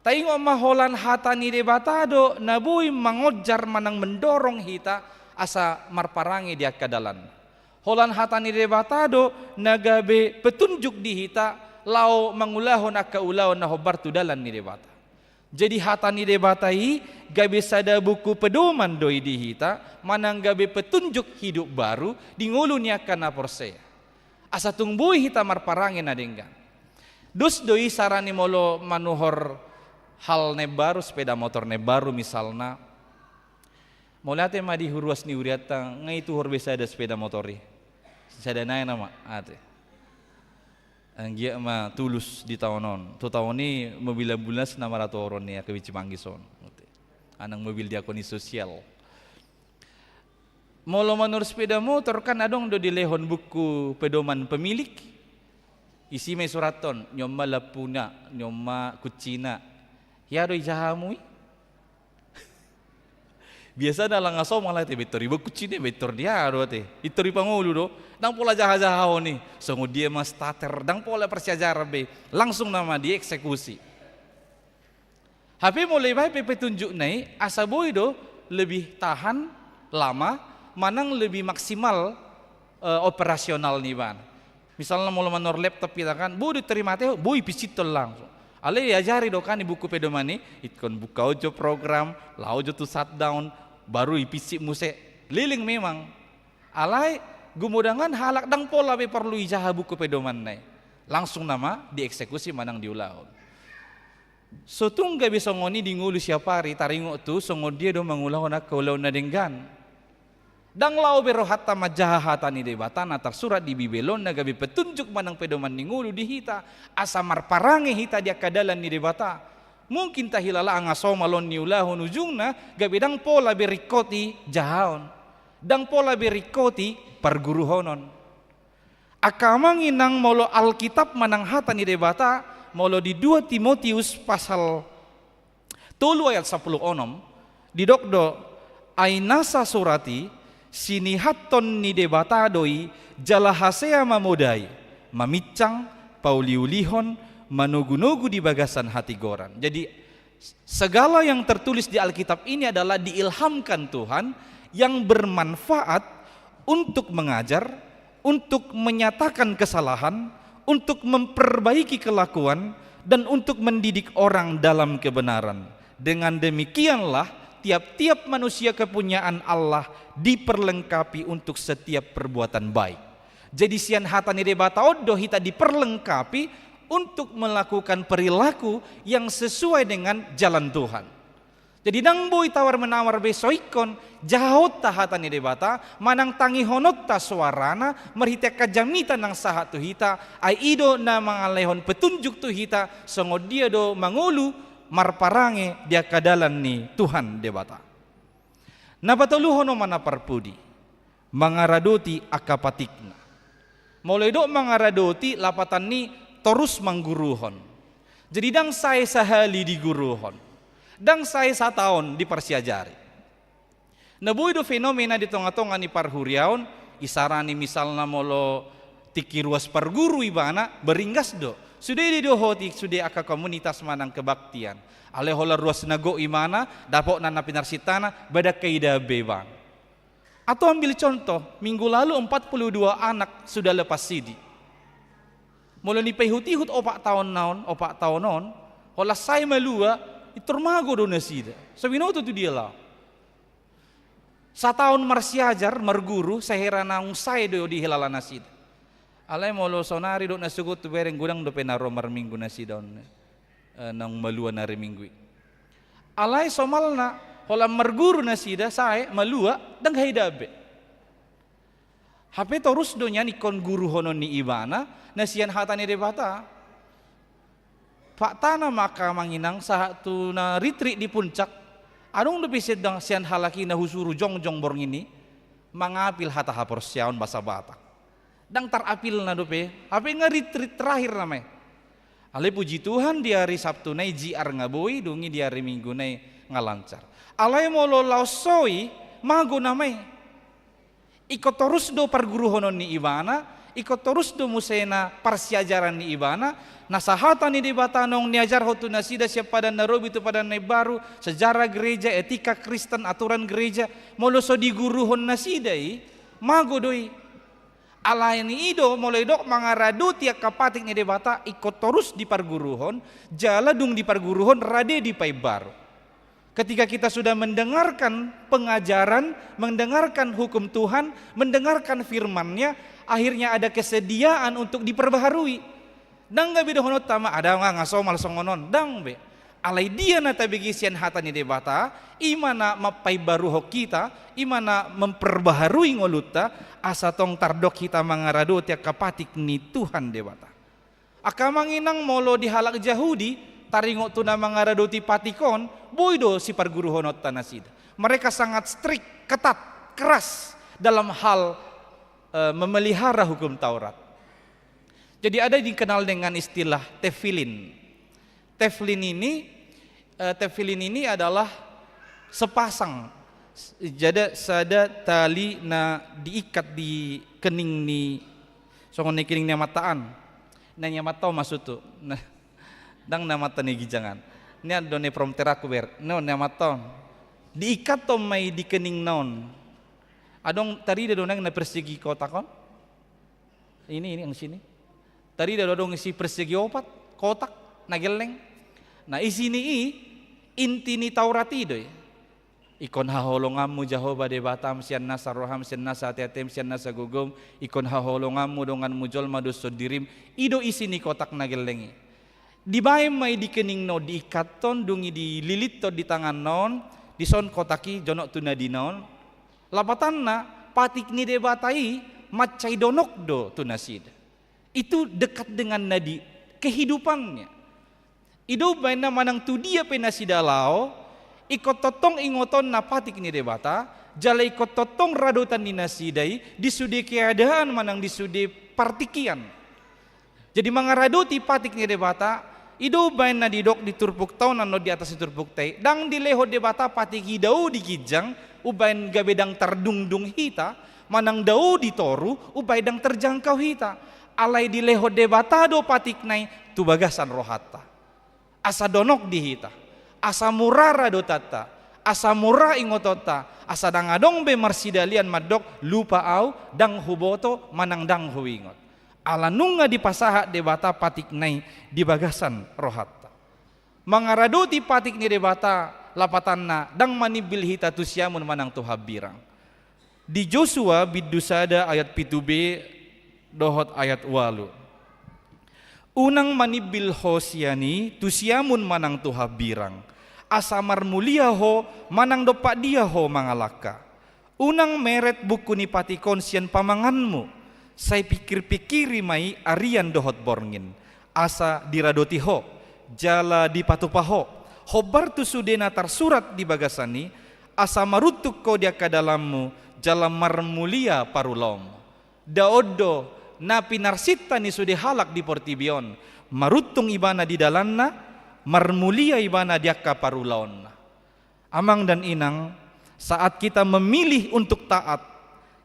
Taingo maholan hata ni debata do nabui mangojar manang mendorong hita asa marparangi di akadalan. Holan hata ni debata do nagabe petunjuk di hita lau mangulahon akaulahon na hobartu dalan ni debata. Jadi hata ni debatai gabe sada buku pedoman doi di hita, manang gabe petunjuk hidup baru di ngulu ni akan aporsea. Asa tungbui hita marparangin adenggan. Dus doi sarani molo manuhor hal ne baru, sepeda motor ne baru misalna. Molate ma di huruas ni uriata ngai tu hor besa ada sepeda motori. Sada naik nama ate. Anggia ma tulus di tahunon. Tu tahun ni mobil ambulans nama rato orang ni kebici manggison. Anang mobil diakoni sosial. Molo manur sepeda motor kan adong do dilehon buku pedoman pemilik. Isi me suraton nyoma lapuna, nyoma kucina. Ya do jahamui. Biasa dalam ngaso malah te betor ibu kucine betor dia do te. Itori pangulu do. Dang pola jaha-jaha ni. Songo dia mas starter dang pola persiajar be. Langsung nama dieksekusi. HP mulai baik petunjuk nai asaboy do lebih tahan lama, manang lebih maksimal operasional nih ban. Misalnya mau manor laptop kita kan, bu diterima teh, bu pisit langsung. Ale diajari do kan di buku pedoman ni, ikon buka ojo program, lau ojo tu shutdown, baru ipisik muse liling memang. Alai gumudangan halak dang pola be perlu ijaha buku pedoman nai. Langsung nama dieksekusi manang diulau. So tung gak bisa ngoni di ngulu siapa hari taringo tu songo dia do mangulau nak kaulau na denggan. Dang lau berohata majahata ni debata na tersurat di Bibelon na gabi petunjuk manang pedoman ningulu di hita asa marparange hita dia kadalan ni debata. Mungkin tahilala angaso malon ni ulahon ujungna gabi dang pola berikoti jahaon. Dang pola berikoti perguruhonon. Akamang inang molo Alkitab manang hata ni debata molo di 2 Timotius pasal 3 ayat 10 onom didokdo ay nasa surati sinihaton ni debata doi jalahasea mamodai mamicang pauliulihon manugu-nugu di bagasan hati goran. Jadi segala yang tertulis di Alkitab ini adalah diilhamkan Tuhan yang bermanfaat untuk mengajar, untuk menyatakan kesalahan, untuk memperbaiki kelakuan, dan untuk mendidik orang dalam kebenaran. Dengan demikianlah tiap-tiap manusia kepunyaan Allah diperlengkapi untuk setiap perbuatan baik. Jadi sian hata ni debata odo hita diperlengkapi untuk melakukan perilaku yang sesuai dengan jalan Tuhan. Jadi nang boy tawar menawar besoikon jahot ta hata ni debata manang tangi honot ta suarana merhita kajamita nang sahat tu hita ai ido na mangalehon petunjuk tu hita songod dia do mangulu marparange dia kadalan ni Tuhan debata. Napatuluhon o manaparpudi mangaradoti akapatikna. Mulai do mangaradoti lapatan ni terus mangguruhon. Jadi dang saya sahali di guruhon. Dang saya satahun di persiajari. Nabuy do fenomena di tonga-tonga ni parhuriaon isarani misalna molo tikiruas parguru ibana beringgas do. Sudah didohoti sudah aka komunitas manang kebaktian. Ale hola ruas nago imana dapok nana pinarsitana beda kaida bebang. Atau ambil contoh, minggu lalu 42 anak sudah lepas sidi. Mulai dipehut-ihut opak tahun non, hola saya melua iturmago do nasida. Sabinoto tu dia lah. Satahun marsiajar marguru saherana saya do di hilala nasida. Alay molo sonari do nasugot tu bereng gudang do penaro marminggu nasi daun nang malua nari minggu. Alay somalna hola marguru nasida saya malua dang haidabe. Hape terus do nya nikon guru honon ni ibana nasian hatani debata. Pak tanah maka manginang saat tu na retreat di puncak adung do pisedang sian halaki na husuru jong borng ini mangapil hata hapor siaon basa batak. Dang tarapil na dope, apa nga retreat terakhir namanya. Ale puji Tuhan di hari Sabtu nai jiar ngaboy, dungi di hari Minggu nai ngalancar. Alay molo lausoi mago namanya. Ikut terus do perguruhonon ni ibana, ikut terus do musena parsiajaran ni ibana, nasahatan ni debata nong niajar hotu nasida siap pada narobi tu pada nai baru, sejarah gereja, etika Kristen, aturan gereja, molo so diguruhon nasidai, mago doi. Alay ni ido mulai dok mangaradu tiak kapatik ni debata ikut terus di perguruhon, jaladung di perguruhon rade di pai baru. Ketika kita sudah mendengarkan pengajaran, mendengarkan hukum Tuhan, mendengarkan firman-Nya, akhirnya ada kesediaan untuk diperbaharui. Dang gabi dohonot tama ada ngasomal songonon, dang be. Alay dia na tabigi sian hata ni debata, imana mapai baru hok kita, imana memperbaharui ngoluta, asa tong tardok kita mangarado tiak kapatik ni Tuhan debata. Aka manginang molo di halak Jahudi, taringo tu na mangarado ti patikon, boydo si parguru honot tanasid. Mereka sangat strict, ketat, keras dalam hal memelihara hukum Taurat. Jadi ada dikenal dengan istilah tefilin. Tefilin ini adalah sepasang jada sada tali na diikat di kening ni songon ni kening ni mataan na nyamato maksud tu nah dang na mata ni gijangan ni adone from teraku ber no nyamato diikat to may di kening naon adong tari da donang na persegi kotakon ini ang sini tari da dong isi persegi opat kotak nageleng nah isini inti ni Taurat idoy ikon haholongamu Jehovah debatam sian nasa roham sian nasa atiatem sian nasa gugum ikon haholongamu dongan mujol madus dirim ido isi ni kotak nagelengi di bae may dikening no diikaton dungi dililit to di tangan non di son kotaki jonok tuna di non lapatan na patik ni debatai macai donok do tu nasida. Itu dekat dengan nadi kehidupannya. Ido baina manang tu dia penasida lao, ikot totong ingoton na patik ni debata, jala ikot totong radotan ni nasidai, disudi keadaan manang disudi partikian. Jadi mangaradoti patik ni debata, ido baina didok di turpuk tau nano di atas turpuk tai, dang dileho debata patik hidau di kijang, ubain gabedang terdungdung hita, manang dau di toru, ubai dang terjangkau hita. Alai di leho debata do patik nai tu bagasan rohata. Asa donok di hita, asa murara do tata, asa murah ingotota, asa dangadong be marsidalian madok lupa au dang huboto manang dang huingot. Ala nunga di pasaha debata patik nai di bagasan rohata. Mangaradoti patik ni debata lapatanna dang manibil hita tu siamun manang tu habirang. Di Joshua bidusada ayat 7b dohot ayat 8. Unang manibil ho siani tu siamun manang tu habirang. Asamar mulia ho manang dopak dia ho mangalaka. Unang meret buku ni patikon sian pamanganmu. Saya pikir-pikiri mai arian dohot borngin. Asa diradoti ho, jala dipatupaho. Hobar tu sudena tersurat di bagasani. Asa marutuk ko dia ke dalammu, jala marmulia parulom. Daodo na pinarsita ni sude halak di portibion. Marutung ibana di dalanna, marmulia ibana dia ka parulaon. Amang dan inang, saat kita memilih untuk taat,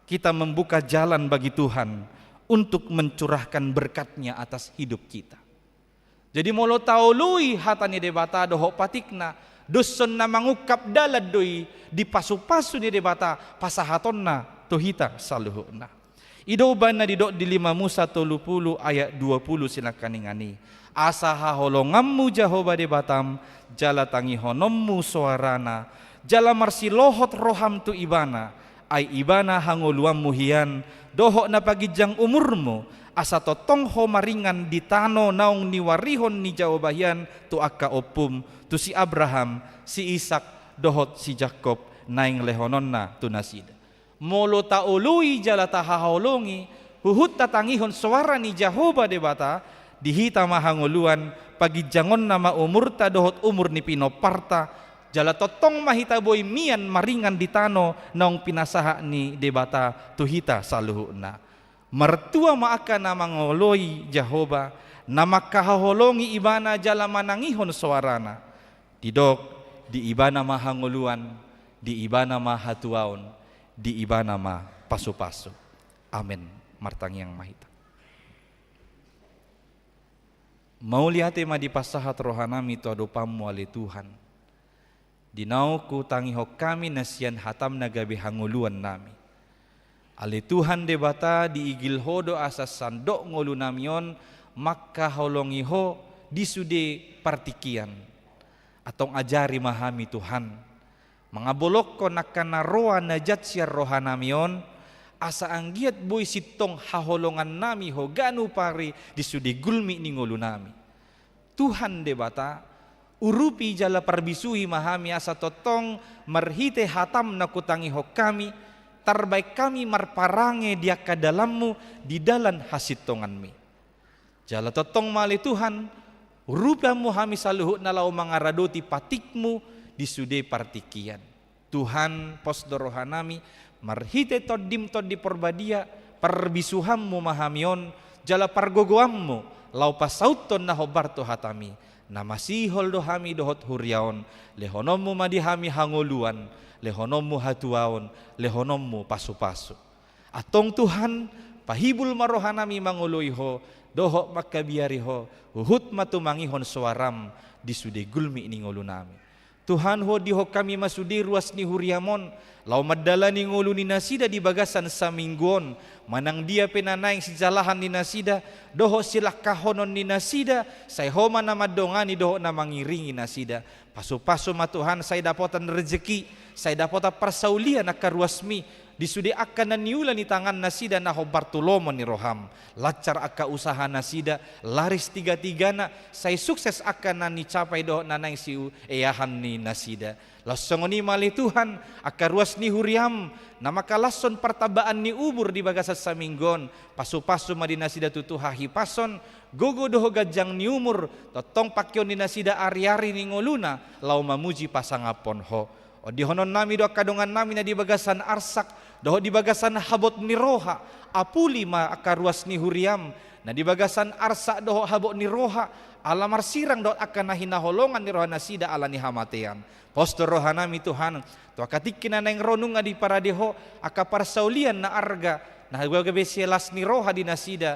kita membuka jalan bagi Tuhan untuk mencurahkan berkatnya atas hidup kita. Jadi molo taului hatani debata doho patikna, dusun na mangukap dalad doi di pasu-pasu ni debata pasahatonna tuhita saluhuna. Idoban na didok di 5 Musa 30 ayat 20 silakan ingani. Asa haholongammu Jehovah debatam, jala tangi honommu suarana, jala marsi lohot roham tu ibana, ay ibana hangoluam muhian, doho na pagijang umurmu, asa totong ho maringan di tano naong niwarihon ni Jawabahian tu akka opum, tu si Abraham, si Ishak, dohot si Jacob, naing lehonon na tu nasida. Molo taului jala tahaholongi, huhut tatangihon suara ni Jehovah debata, dihita mahanguluan, pagijangon nama umurta dohot umur ni pinoparta, jala totong mahita boy mian maringan di tano naong pinasaha ni debata tuhita saluhuna. Mertua maaka nama ngoloi Jehovah, nama kahaholongi ibana jala manangihon suarana. Didok di ibana mahanguluan, di ibana mahatuaon, di ibana ma pasu-pasu. Amin. Martang yang mahita. Mau lihat ma di pasahat rohanami tu adopamu ali Tuhan. Dinau ku tangiho kami nasian hatam nagabi hanguluan nami. Ali Tuhan debata di igil hodo asas sandok ngolu namion maka holongiho disude partikian. Atong ajari mahami Tuhan. Mangabolok ko nakana roa najat siya rohanamion, asa anggiat boy sitong haholongan nami ho ganu pari disudi gulmi ni ngulu nami. Tuhan debata urupi jala parbisuhi mahami asa totong marhite hatam nakutangi ho kami, tarbaik kami marparange dia ka dalammu di dalan hasitonganmi. Jala totong mali Tuhan, urupamu hami saluhut nalau mangaradoti patikmu disude partikian. Tuhan pos dorohanami marhite todim todi porbadia perbisuhammu mahamion jala pargogoammu lau pasauton na hobarto hatami namasihol dohami dohot huryaon lehonommu madihami hangoluan lehonommu hatuaon lehonommu pasu-pasu. Atong Tuhan pahibul marohanami manguluiho dohok makabiariho uhut matumangihon suaram disude gulmi ni ngolunami. Tuhan ho diho kami masudi ruas ni huriamon lau madala ni ngulu ni nasida di bagasan samingguon manang dia penanaing si jalahan ni nasida doho silah kahonon ni nasida say homa na madongani doho na mangiringi nasida pasu-pasu ma Tuhan say dapotan rezeki say dapota persaulian akaruasmi Disudi akan naniula ni tangan nasida naho Bartolomo ni roham. Lacar aka usaha nasida, laris tiga-tigana, say sukses akan nani capai doh nanang siu eyahan ni nasida. Lasongoni mali Tuhan, aka ruas ni huriam, nama kalason pertabaan ni ubur di bagasat saminggon, pasu-pasu madinasida tutuhahi pason, gogo doho gajang ni umur, totong pakyon ni nasida ari-ari ni ngoluna, lau mamuji pasangapon ho. O dihonon nami do kadongan nami na di bagasan arsak, doho di bagasan habot ni roha, apuli ma akaruas ni huriam, na di bagasan arsak doho habot ni roha, alamar sirang doho akan nahinaholongan ni roha nasida ala ni hamatean. Postor roha nami Tuhan, to akatikin na nang ronunga di paradeho, akaparsaulian na arga, na hagwagabesielas ni roha di nasida,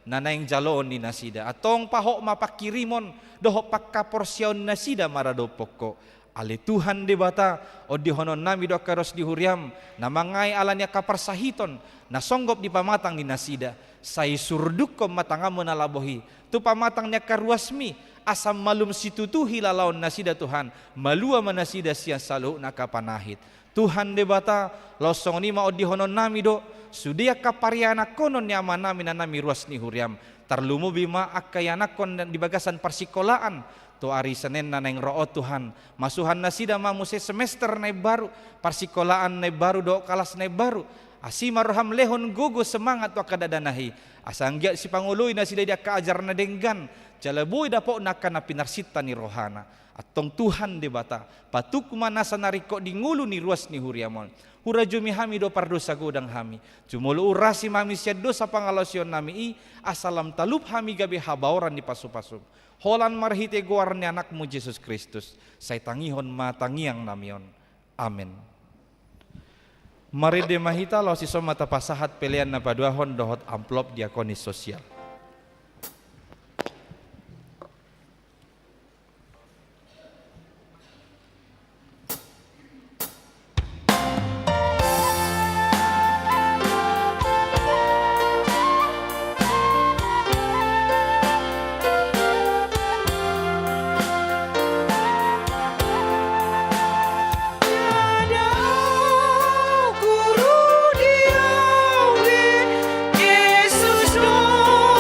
na naing jaloon ni nasida. Atong paho mapakirimon, doho pagkaporsyaon nasida maradopoko. Ali Tuhan di bata o dihonon nami do karos di huriam na mangay ala niya kaparsahiton na songgop di pamatang ni nasida say surduk ko matangamo na labohi tu pamatang niya karuasmi asam malum situtuhi lalaon nasida Tuhan malua manasida siya salo na kapanahit Tuhan di bata losong ni ma o dihonon nami do sudia kapariana konon ni ama nami na nami ruas ni huriam tarlumo bima akayanakon di bagasan parsikolaan to ari Senin na neng roo Tuhan masuhan nasida mamuse semester na baru parsikolaan na baru do kalas na baru asima roham lehon gugo semangat wa kadadanahi asanggia si panguloy na sila dia kaajar na denggan jalaboy dapo na kana pinarsita ni rohana atong Tuhan di bata patuk manasa nariko di ngulu ni ruas ni huriamon hura jumi hami do pardosa gudang hami jumulu urasi mami sia dosa pangalosyon nami i asalam talup hami gabe habauran di pasu-pasu holan marhite guarni anakmu Yesus Kristus say tangihon matangiang namion amin. Mari demahita lo si mata pasahat pelian na paduahon dohot amplop diakonis sosial. Guru dia, Yesus doa.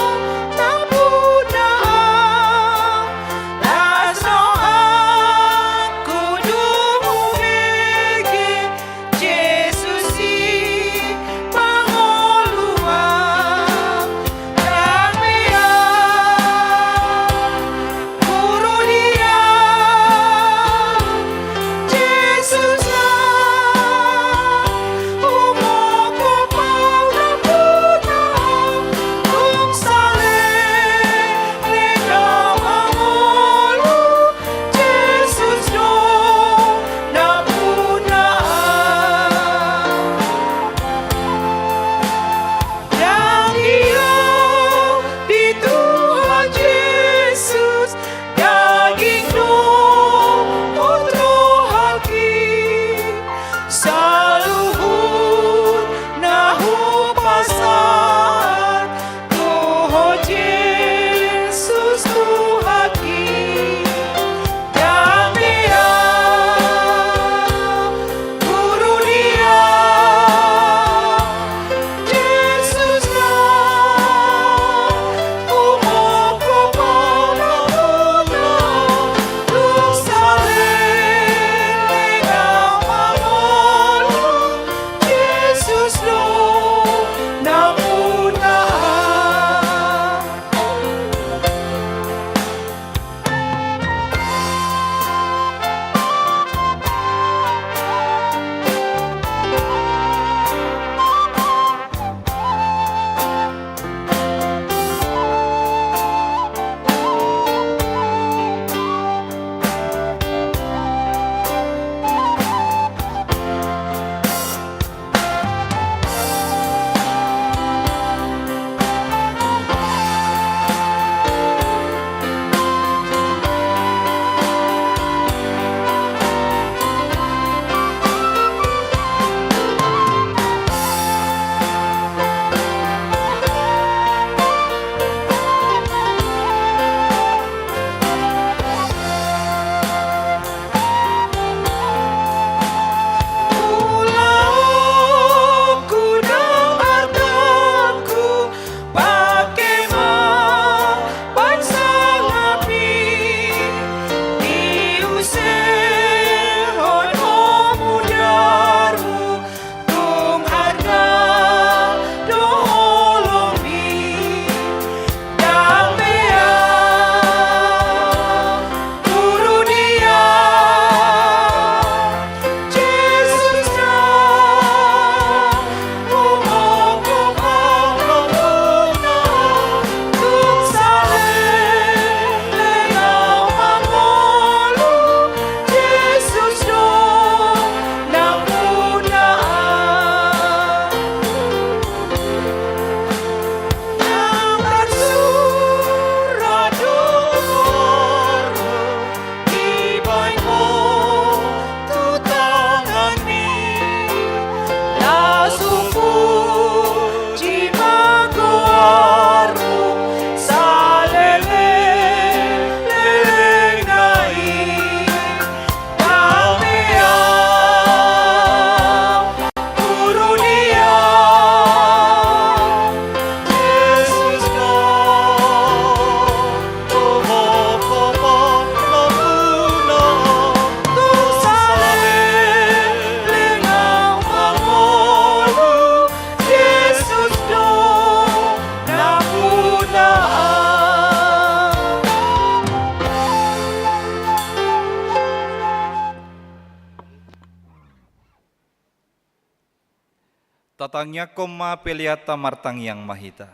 tatangnya koma peliata martang yang mahita.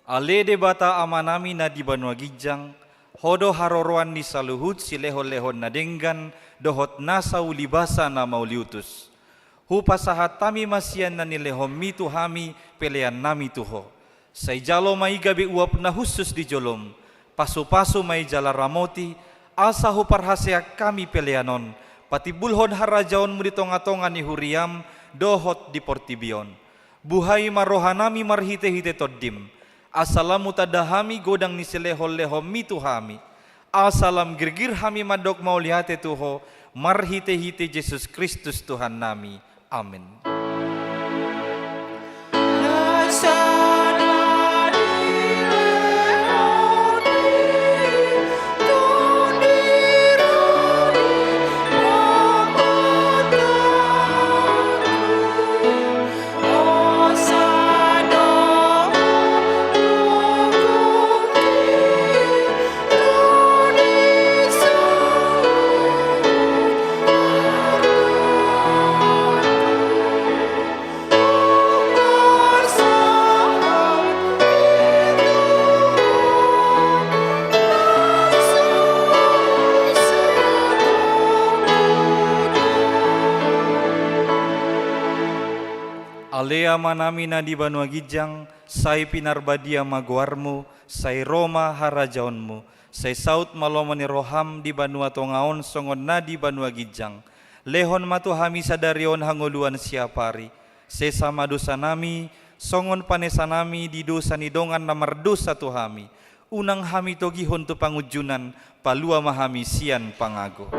Ale debata amanami na di Banua Gijang, hodo haroroan ni saluhut si lehon-lehon na denggan, dohot nasa ulibasa na mauliutus. Hupasahat tami masian na nilehom mitu hami pelean nami tuho. Say jalo may gabi uap na husus di jolom, pasu-pasu may jala ramoti, asa huparhaseak kami peleanon, pati bulhon harajaon mo ditonga-tonga ni huriam, dohot di portibion. Buhay marohanami marhite-hite toddim, asalamu tadahami godang ni silehol-lehom mitu hami, asalam girgir hami madok maulihate tuho, marhite-hite Jesus Kristus Tuhan nami. Amin. Alea manami na di Banua Gijang, say pinarbadia maguarmu, say Roma harajaonmu, say saut malomani roham di Banua Tongaon songon na di Banua Gijang, lehon matu hami sadarion hanguluan siapari, say sama dosa nami, songon panesa nami di dosa nidongan na mardosa tu hami, unang hami togihon tu pangujunan, palua mahami sian pangago.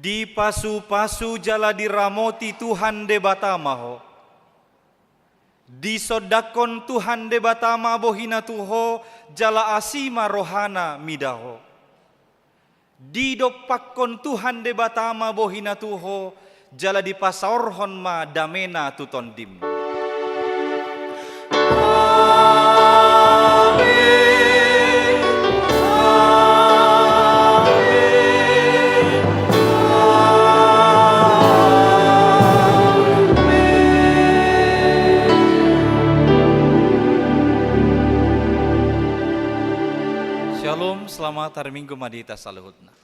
Di pasu-pasu jala diramoti Tuhan de batamaho. Di sodakon Tuhan de batama bohina tuho jala asima rohana midaho. Di dopakon Tuhan de batama bohina tuho jala di pasaorhon ma damena tutondim. Shalom, selamat hari Minggu Madita Saluhutna.